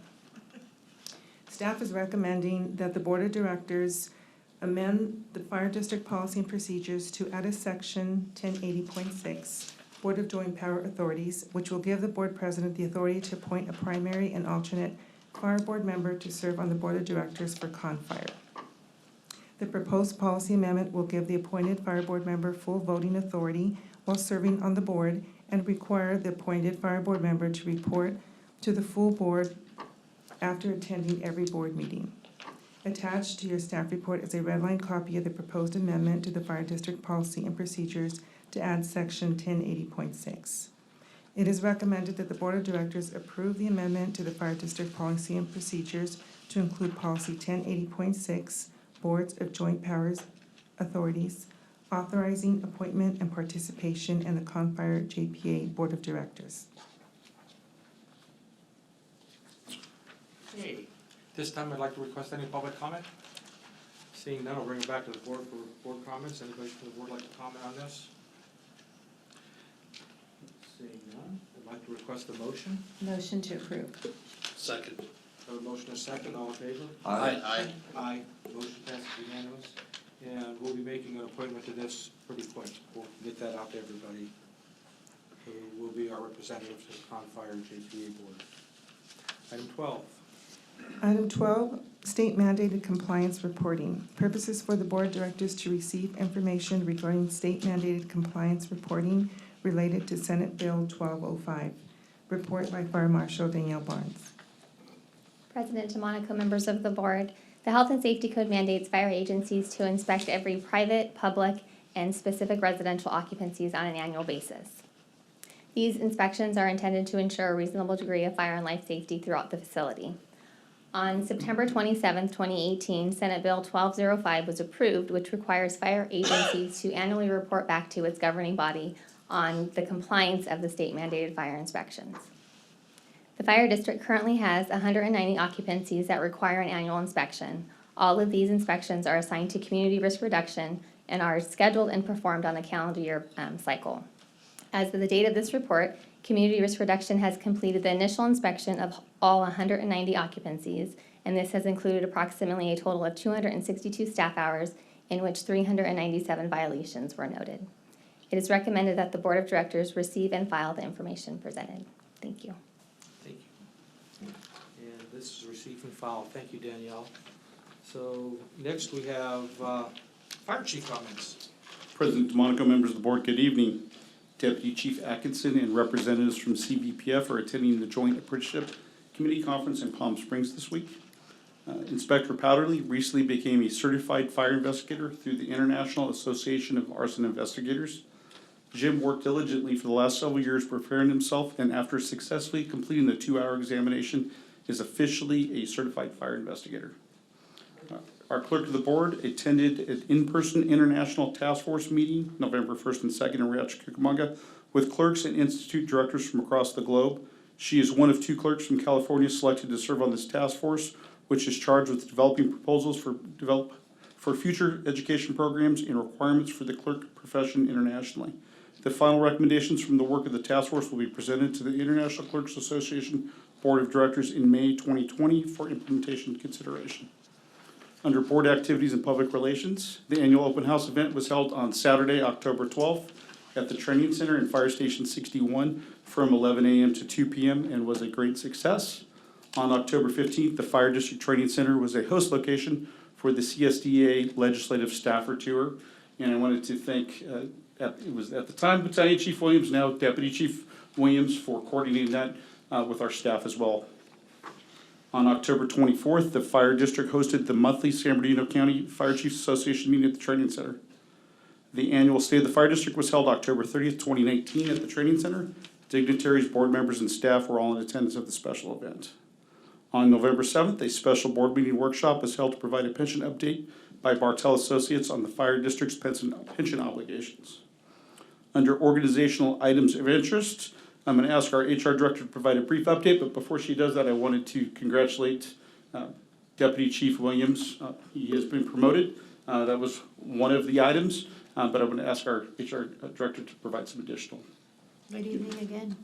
Staff is recommending that the Board of Directors amend the Fire District Policy and Procedures to add a section 1080.6, Board of Joint Power Authorities, which will give the Board President the authority to appoint a primary and alternate Fire Board member to serve on the Board of Directors for ConFire. The proposed policy amendment will give the appointed Fire Board member full voting authority while serving on the board and require the appointed Fire Board member to report to the full board after attending every board meeting. Attached to your staff report is a redline copy of the proposed amendment to the Fire District Policy and Procedures to add section 1080.6. It is recommended that the Board of Directors approve the amendment to the Fire District Policy and Procedures to include Policy 1080.6, Boards of Joint Powers Authorities, authorizing appointment and participation in the ConFire JPA Board of Directors. Okay, this time I'd like to request any public comment. Seeing none, I'll bring it back to the board for board comments. Anybody from the board like to comment on this? Seeing none, I'd like to request a motion. Motion to approve. Second. Have a motion and a second, all in favor? Aye. Aye. Motion passes unanimous. And we'll be making an appointment to this pretty quick. We'll get that out to everybody who will be our representatives to the ConFire JPA Board. Item 12. Item 12, state mandated compliance reporting. Purposes for the Board of Directors to receive information regarding state mandated compliance reporting related to Senate Bill 1205. Report by Fire Marshal Danielle Barnes. President DeMonico, members of the board, the Health and Safety Code mandates fire agencies to inspect every private, public, and specific residential occupancies on an annual basis. These inspections are intended to ensure a reasonable degree of fire and life safety throughout the facility. On September 27th, 2018, Senate Bill 1205 was approved, which requires fire agencies to annually report back to its governing body on the compliance of the state mandated fire inspections. The fire district currently has 190 occupancies that require an annual inspection. All of these inspections are assigned to community risk reduction and are scheduled and performed on a calendar year cycle. As of the date of this report, Community Risk Reduction has completed the initial inspection of all 190 occupancies, and this has included approximately a total of 262 staff hours, in which 397 violations were noted. It is recommended that the Board of Directors receive and file the information presented. Thank you. Thank you. And this is receive and file. Thank you, Danielle. So next we have Fire Chief comments. President DeMonico, members of the board, good evening. Deputy Chief Atkinson and representatives from CVPF are attending the Joint Apprenticeship Committee Conference in Palm Springs this week. Inspector Powderly recently became a certified fire investigator through the International Association of Arson Investigators. Jim worked diligently for the last several years preparing himself, and after successfully completing the 2-hour examination, is officially a certified fire investigator. Our clerk of the board attended an in-person international task force meeting November 1st and 2nd in Rancho Cucamonga with clerks and institute directors from across the globe. She is one of 2 clerks from California selected to serve on this task force, which is charged with developing proposals for future education programs and requirements for the clerk profession internationally. The final recommendations from the work of the task force will be presented to the International Clerks Association Board of Directors in May 2020 for implementation consideration. Under board activities and public relations, the annual open house event was held on Saturday, October 12th at the Training Center in Fire Station 61 from 11 a.m. to 2 p.m. and was a great success. On October 15th, the Fire District Training Center was a host location for the CSDA Legislative Staffer Tour. And I wanted to thank, it was at the time Battalion Chief Williams, now Deputy Chief Williams, for coordinating that with our staff as well. On October 24th, the Fire District hosted the monthly San Bernardino County Fire Chiefs Association meeting at the Training Center. The annual State of the Fire District was held October 30th, 2019 at the Training Center. Dignitaries, board members, and staff were all in attendance of the special event. On November 7th, a special board meeting workshop was held to provide a pension update by Bartell Associates on the Fire District's pension obligations. Under organizational items of interest, I'm going to ask our HR director to provide a brief update, but before she does that, I wanted to congratulate Deputy Chief Williams. He has been promoted. That was one of the items, but I'm going to ask our HR director to provide some additional. Good evening again.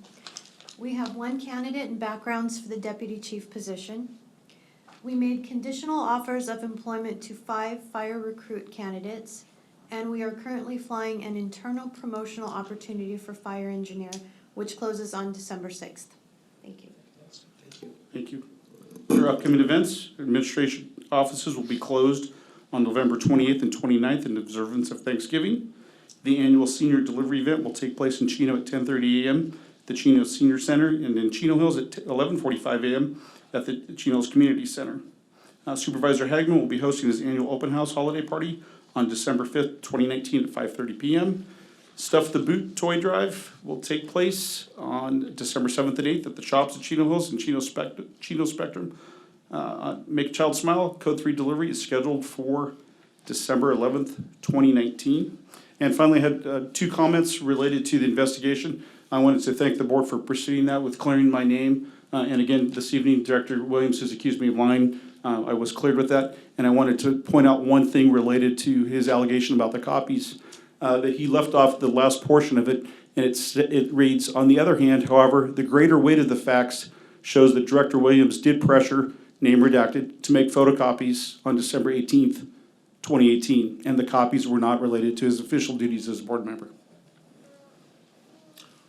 We have 1 candidate and backgrounds for the deputy chief position. We made conditional offers of employment to 5 fire recruit candidates, and we are currently flying an internal promotional opportunity for fire engineer, which closes on December 6th. Thank you. Thank you. Thank you. For upcoming events, administration offices will be closed on November 28th and 29th in observance of Thanksgiving. The annual senior delivery event will take place in Chino at 10:30 a.m. the Chino Senior Center, and in Chino Hills at 11:45 a.m. at the Chino Hills Community Center. Supervisor Hagman will be hosting his annual open house holiday party on December 5th, 2019 at 5:30 p.m. Stuff the Boot Toy Drive will take place on December 7th and 8th at the shops at Chino Hills and Chino Spectrum. Make a Child Smile, Code 3 delivery is scheduled for December 11th, 2019. And finally, I had 2 comments related to the investigation. I wanted to thank the board for proceeding that with clearing my name. And again, this evening, Director Williams has accused me of lying. I was cleared with that. And I wanted to point out one thing related to his allegation about the copies. That he left off the last portion of it, and it reads, on the other hand, however, the greater weight of the facts shows that Director Williams did pressure, name redacted, to make photocopies on December 18th, 2018, and the copies were not related to his official duties as a board member.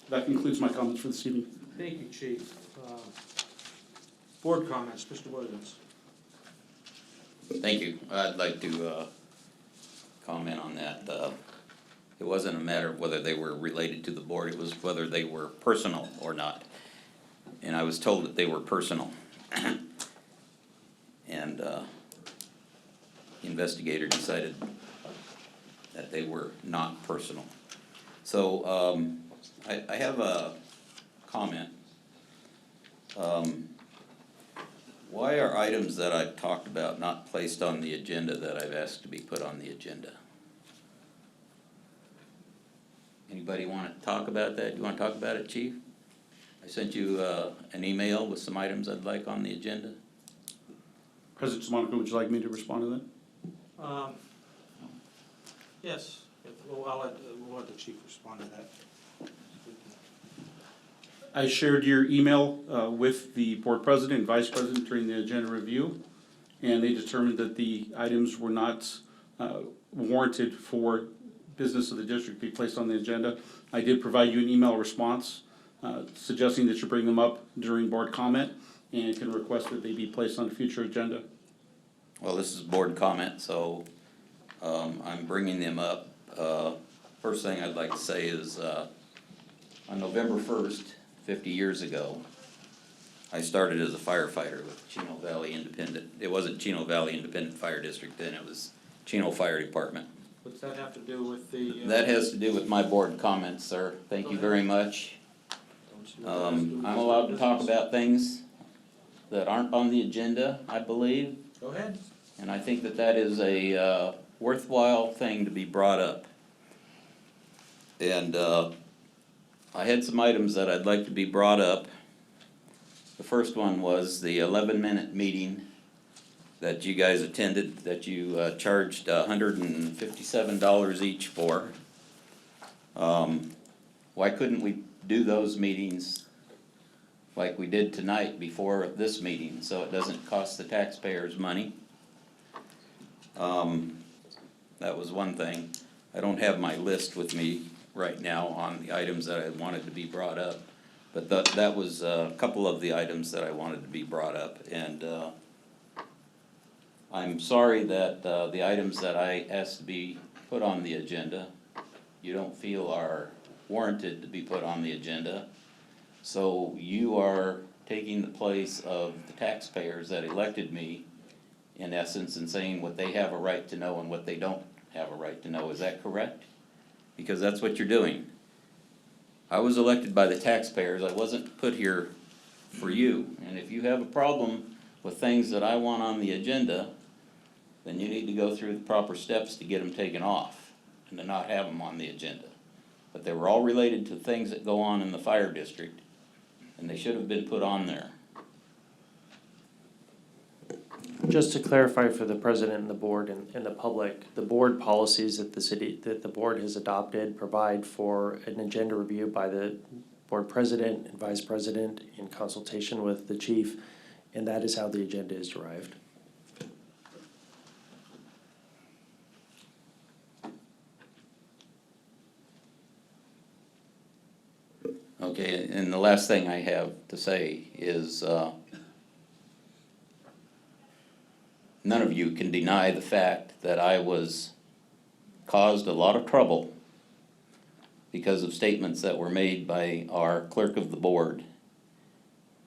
That concludes my comments for this evening. Thank you, Chief. Board comments, Mr. Williams. Thank you. I'd like to comment on that. It wasn't a matter of whether they were related to the board, it was whether they were personal or not. And I was told that they were personal. And the investigator decided that they were not personal. So I have a comment. Why are items that I've talked about not placed on the agenda that I've asked to be put on the agenda? Anybody want to talk about that? You want to talk about it, Chief? I sent you an email with some items I'd like on the agenda. President Monaco, would you like me to respond to that? Yes, we'll let the chief respond to that. I shared your email with the board president and vice president during the agenda review, and they determined that the items were not warranted for business of the district to be placed on the agenda. I did provide you an email response suggesting that you bring them up during board comment, and can request that they be placed on a future agenda. Well, this is board comment, so I'm bringing them up. First thing I'd like to say is on November 1st, 50 years ago, I started as a firefighter with Chino Valley Independent. It wasn't Chino Valley Independent Fire District then, it was Chino Fire Department. What's that have to do with the? That has to do with my board comments, sir. Thank you very much. I'm allowed to talk about things that aren't on the agenda, I believe. Go ahead. And I think that that is a worthwhile thing to be brought up. And I had some items that I'd like to be brought up. The first one was the 11-minute meeting that you guys attended, that you charged $157 each for. Why couldn't we do those meetings like we did tonight before this meeting, so it doesn't cost the taxpayers money? That was one thing. I don't have my list with me right now on the items that I wanted to be brought up, but that was a couple of the items that I wanted to be brought up, and I'm sorry that the items that I asked to be put on the agenda, you don't feel are warranted to be put on the agenda. So you are taking the place of the taxpayers that elected me, in essence, and saying what they have a right to know and what they don't have a right to know. Is that correct? Because that's what you're doing. I was elected by the taxpayers. I wasn't put here for you. And if you have a problem with things that I want on the agenda, then you need to go through the proper steps to get them taken off and to not have them on the agenda. But they were all related to things that go on in the fire district, and they should have been put on there. Just to clarify for the president and the board and the public, the board policies that the board has adopted provide for an agenda review by the board president and vice president in consultation with the chief, and that is how the agenda is derived. Okay, and the last thing I have to say is none of you can deny the fact that I caused a lot of trouble because of statements that were made by our clerk of the board,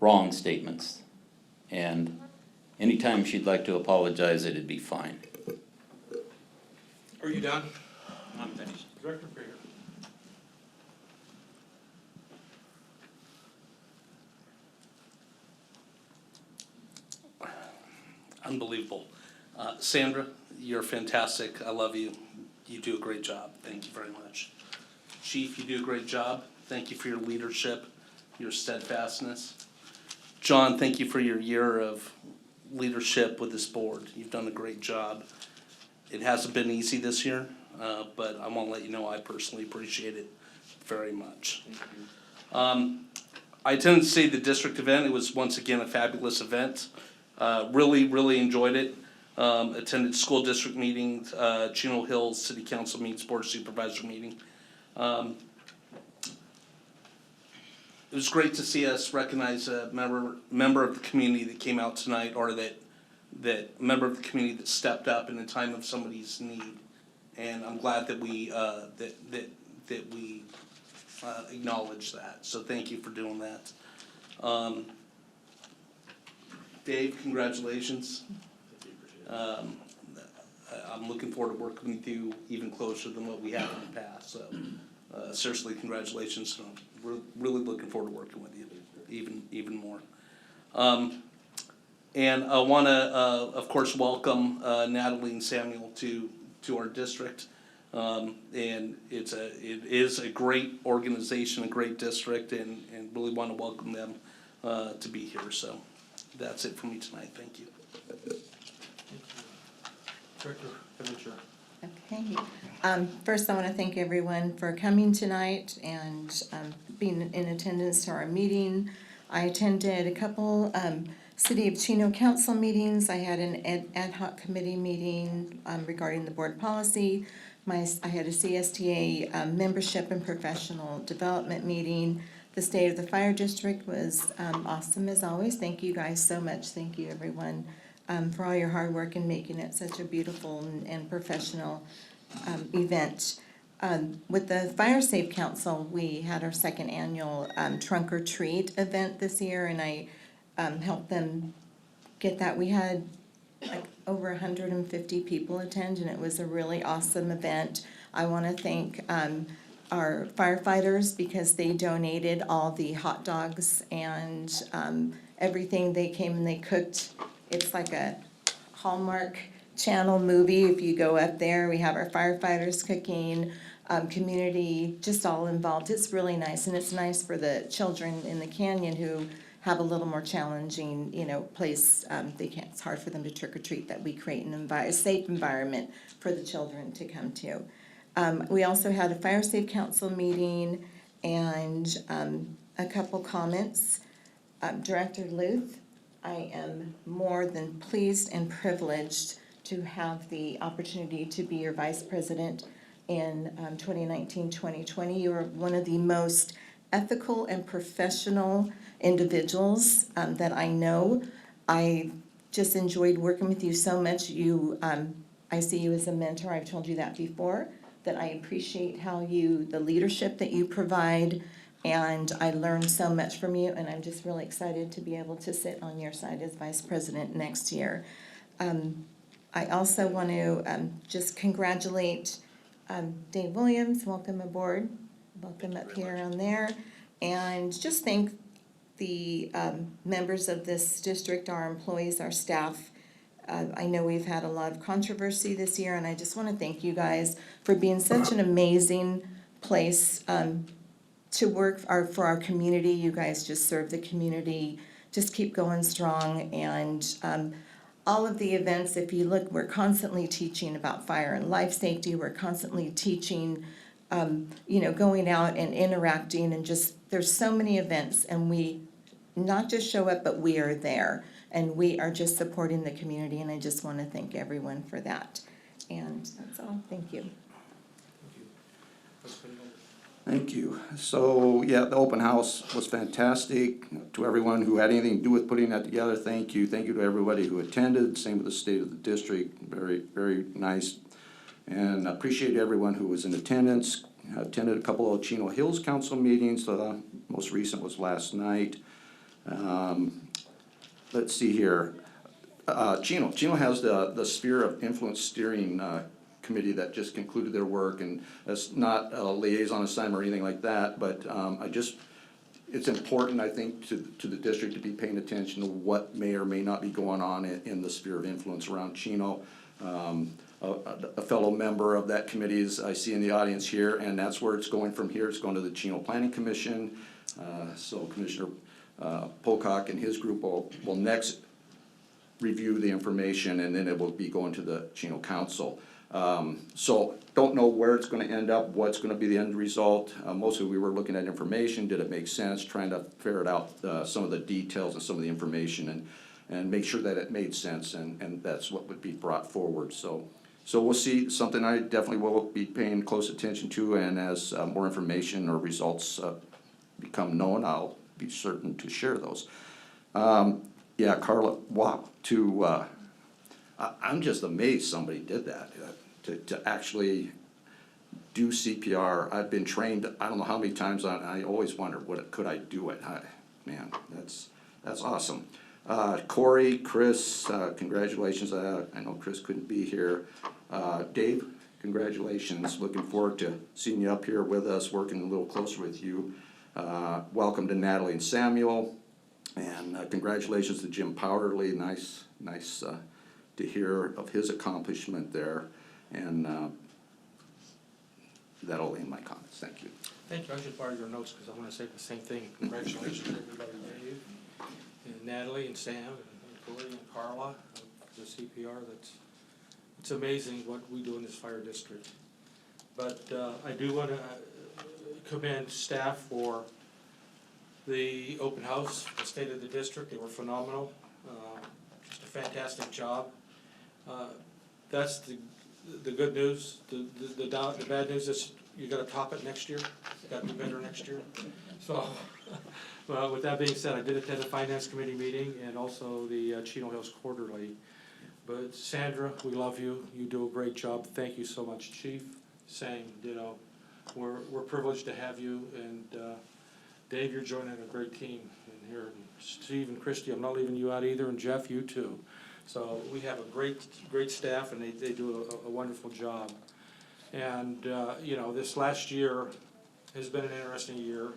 wrong statements. And anytime she'd like to apologize, it'd be fine. Are you done? I'm finished. Director Freer. Unbelievable. Sandra, you're fantastic. I love you. You do a great job. Thank you very much. Chief, you do a great job. Thank you for your leadership, your steadfastness. John, thank you for your year of leadership with this board. You've done a great job. It hasn't been easy this year, but I want to let you know I personally appreciate it very much. I attended to see the district event. It was once again a fabulous event. Really enjoyed it. Attended school district meetings, Chino Hills City Council meetings, Board of Supervisor meeting. It was great to see us recognize a member of the community that came out tonight, or that member of the community that stepped up in a time of somebody's need. And I'm glad that we acknowledge that. So thank you for doing that. Dave, congratulations. I'm looking forward to working with you even closer than what we have in the past. So seriously, congratulations. We're really looking forward to working with you even more. And I want to, of course, welcome Natalie and Samuel to our district. And it is a great organization, a great district, and really want to welcome them to be here. So that's it for me tonight. Thank you. Director Evanshaw. Okay. First, I want to thank everyone for coming tonight and being in attendance to our meeting. I attended a couple City of Chino Council meetings. I had an ad hoc committee meeting regarding the board policy. I had a CSTA membership and professional development meeting. The State of the Fire District was awesome as always. Thank you guys so much. Thank you, everyone, for all your hard work in making it such a beautiful and professional event. With the Fire Safe Council, we had our second annual trunk or treat event this year, and I helped them get that. We had like over 150 people attend, and it was a really awesome event. I want to thank our firefighters because they donated all the hot dogs and everything. They came and they cooked. It's like a Hallmark Channel movie. If you go up there, we have our firefighters cooking, community just all involved. It's really nice, and it's nice for the children in the canyon who have a little more challenging, place. It's hard for them to trick or treat, that we create a safe environment for the children to come to. We also had a Fire Safe Council meeting and a couple comments. Director Luth, I am more than pleased and privileged to have the opportunity to be your vice president in 2019-2020. You are one of the most ethical and professional individuals that I know. I just enjoyed working with you so much. I see you as a mentor. I've told you that before, that I appreciate the leadership that you provide, and I learned so much from you, and I'm just really excited to be able to sit on your side as vice president next year. I also want to just congratulate Dave Williams. Welcome aboard. Welcome up here on there. And just thank the members of this district, our employees, our staff. I know we've had a lot of controversy this year, and I just want to thank you guys for being such an amazing place to work for our community. You guys just serve the community. Just keep going strong. And all of the events, if you look, we're constantly teaching about fire and life safety. We're constantly teaching, going out and interacting, and just, there's so many events, and we not just show up, but we are there, and we are just supporting the community, and I just want to thank everyone for that. And that's all. Thank you. Thank you. So, yeah, the open house was fantastic. To everyone who had anything to do with putting that together, thank you. Thank you to everybody who attended. Same with the state of the district. Very, very nice. And I appreciate everyone who was in attendance. I attended a couple of Chino Hills Council meetings. The most recent was last night. Let's see here. Chino has the Sphere of Influence Steering Committee that just concluded their work, and that's not a liaison assignment or anything like that, but it's important, I think, to the district to be paying attention to what may or may not be going on in the sphere of influence around Chino. A fellow member of that committee is, I see in the audience here, and that's where it's going from here. It's going to the Chino Planning Commission. So Commissioner Pocock and his group will next review the information, and then it will be going to the Chino Council. So don't know where it's going to end up, what's going to be the end result. Mostly we were looking at information. Did it make sense? Trying to ferret out some of the details and some of the information and make sure that it made sense, and that's what would be brought forward. So we'll see. Something I definitely will be paying close attention to, and as more information or results become known, I'll be certain to share those. Yeah, Carla, wow, I'm just amazed somebody did that, to actually do CPR. I've been trained, I don't know how many times, I always wonder, could I do it? Man, that's awesome. Corey, Chris, congratulations. I know Chris couldn't be here. Dave, congratulations. Looking forward to seeing you up here with us, working a little closer with you. Welcome to Natalie and Samuel. And congratulations to Jim Powerley, nice to hear of his accomplishment there. And that'll end my comments, thank you. Thank you. I should borrow your notes because I want to say the same thing. Congratulations to everybody, Dave, and Natalie, and Sam, and Corey, and Carla, the CPR. It's amazing what we do in this fire district. But I do want to commend staff for the open house, the state of the district. They were phenomenal. Just a fantastic job. That's the good news. The bad news is you got to top it next year. You got to be better next year. So, well, with that being said, I did attend the finance committee meeting and also the Chino Hills Quarterly. But Sandra, we love you. You do a great job. Thank you so much, Chief. Same, ditto. We're privileged to have you, and Dave, you're joining a great team in here. And Steve and Christy, I'm not leaving you out either, and Jeff, you too. So we have a great staff, and they do a wonderful job. And you know, this last year has been an interesting year.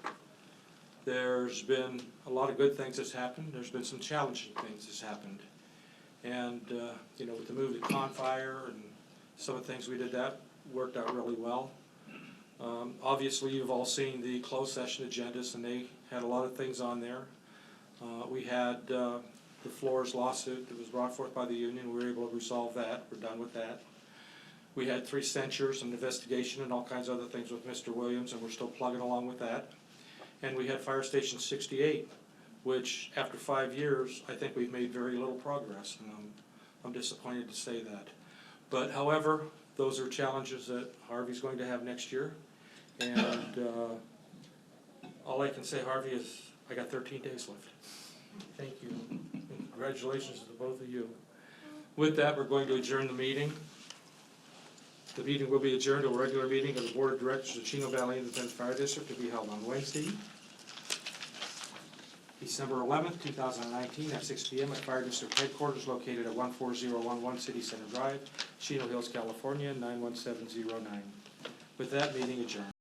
There's been a lot of good things that's happened. There's been some challenging things that's happened. And you know, with the move to Confire and some of the things we did, that worked out really well. Obviously, you've all seen the closed session agendas, and they had a lot of things on there. We had the Floors lawsuit that was brought forth by the union. We were able to resolve that. We're done with that. We had 3 censures, an investigation, and all kinds of other things with Mr. Williams, and we're still plugging along with that. And we had Fire Station 68, which after 5 years, I think we've made very little progress, and I'm disappointed to say that. But however, those are challenges that Harvey's going to have next year. And all I can say, Harvey, is I got 13 days left. Thank you. And congratulations to both of you. With that, we're going to adjourn the meeting. The meeting will be adjourned to a regular meeting of the Board of Directors of Chino Valley Independent Fire District to be held on Wednesday, December 11th, 2019 at 6 p.m. at Fire District Headquarters located at 14011 City Center Drive, Chino Hills, California, 91709. With that, meeting adjourned.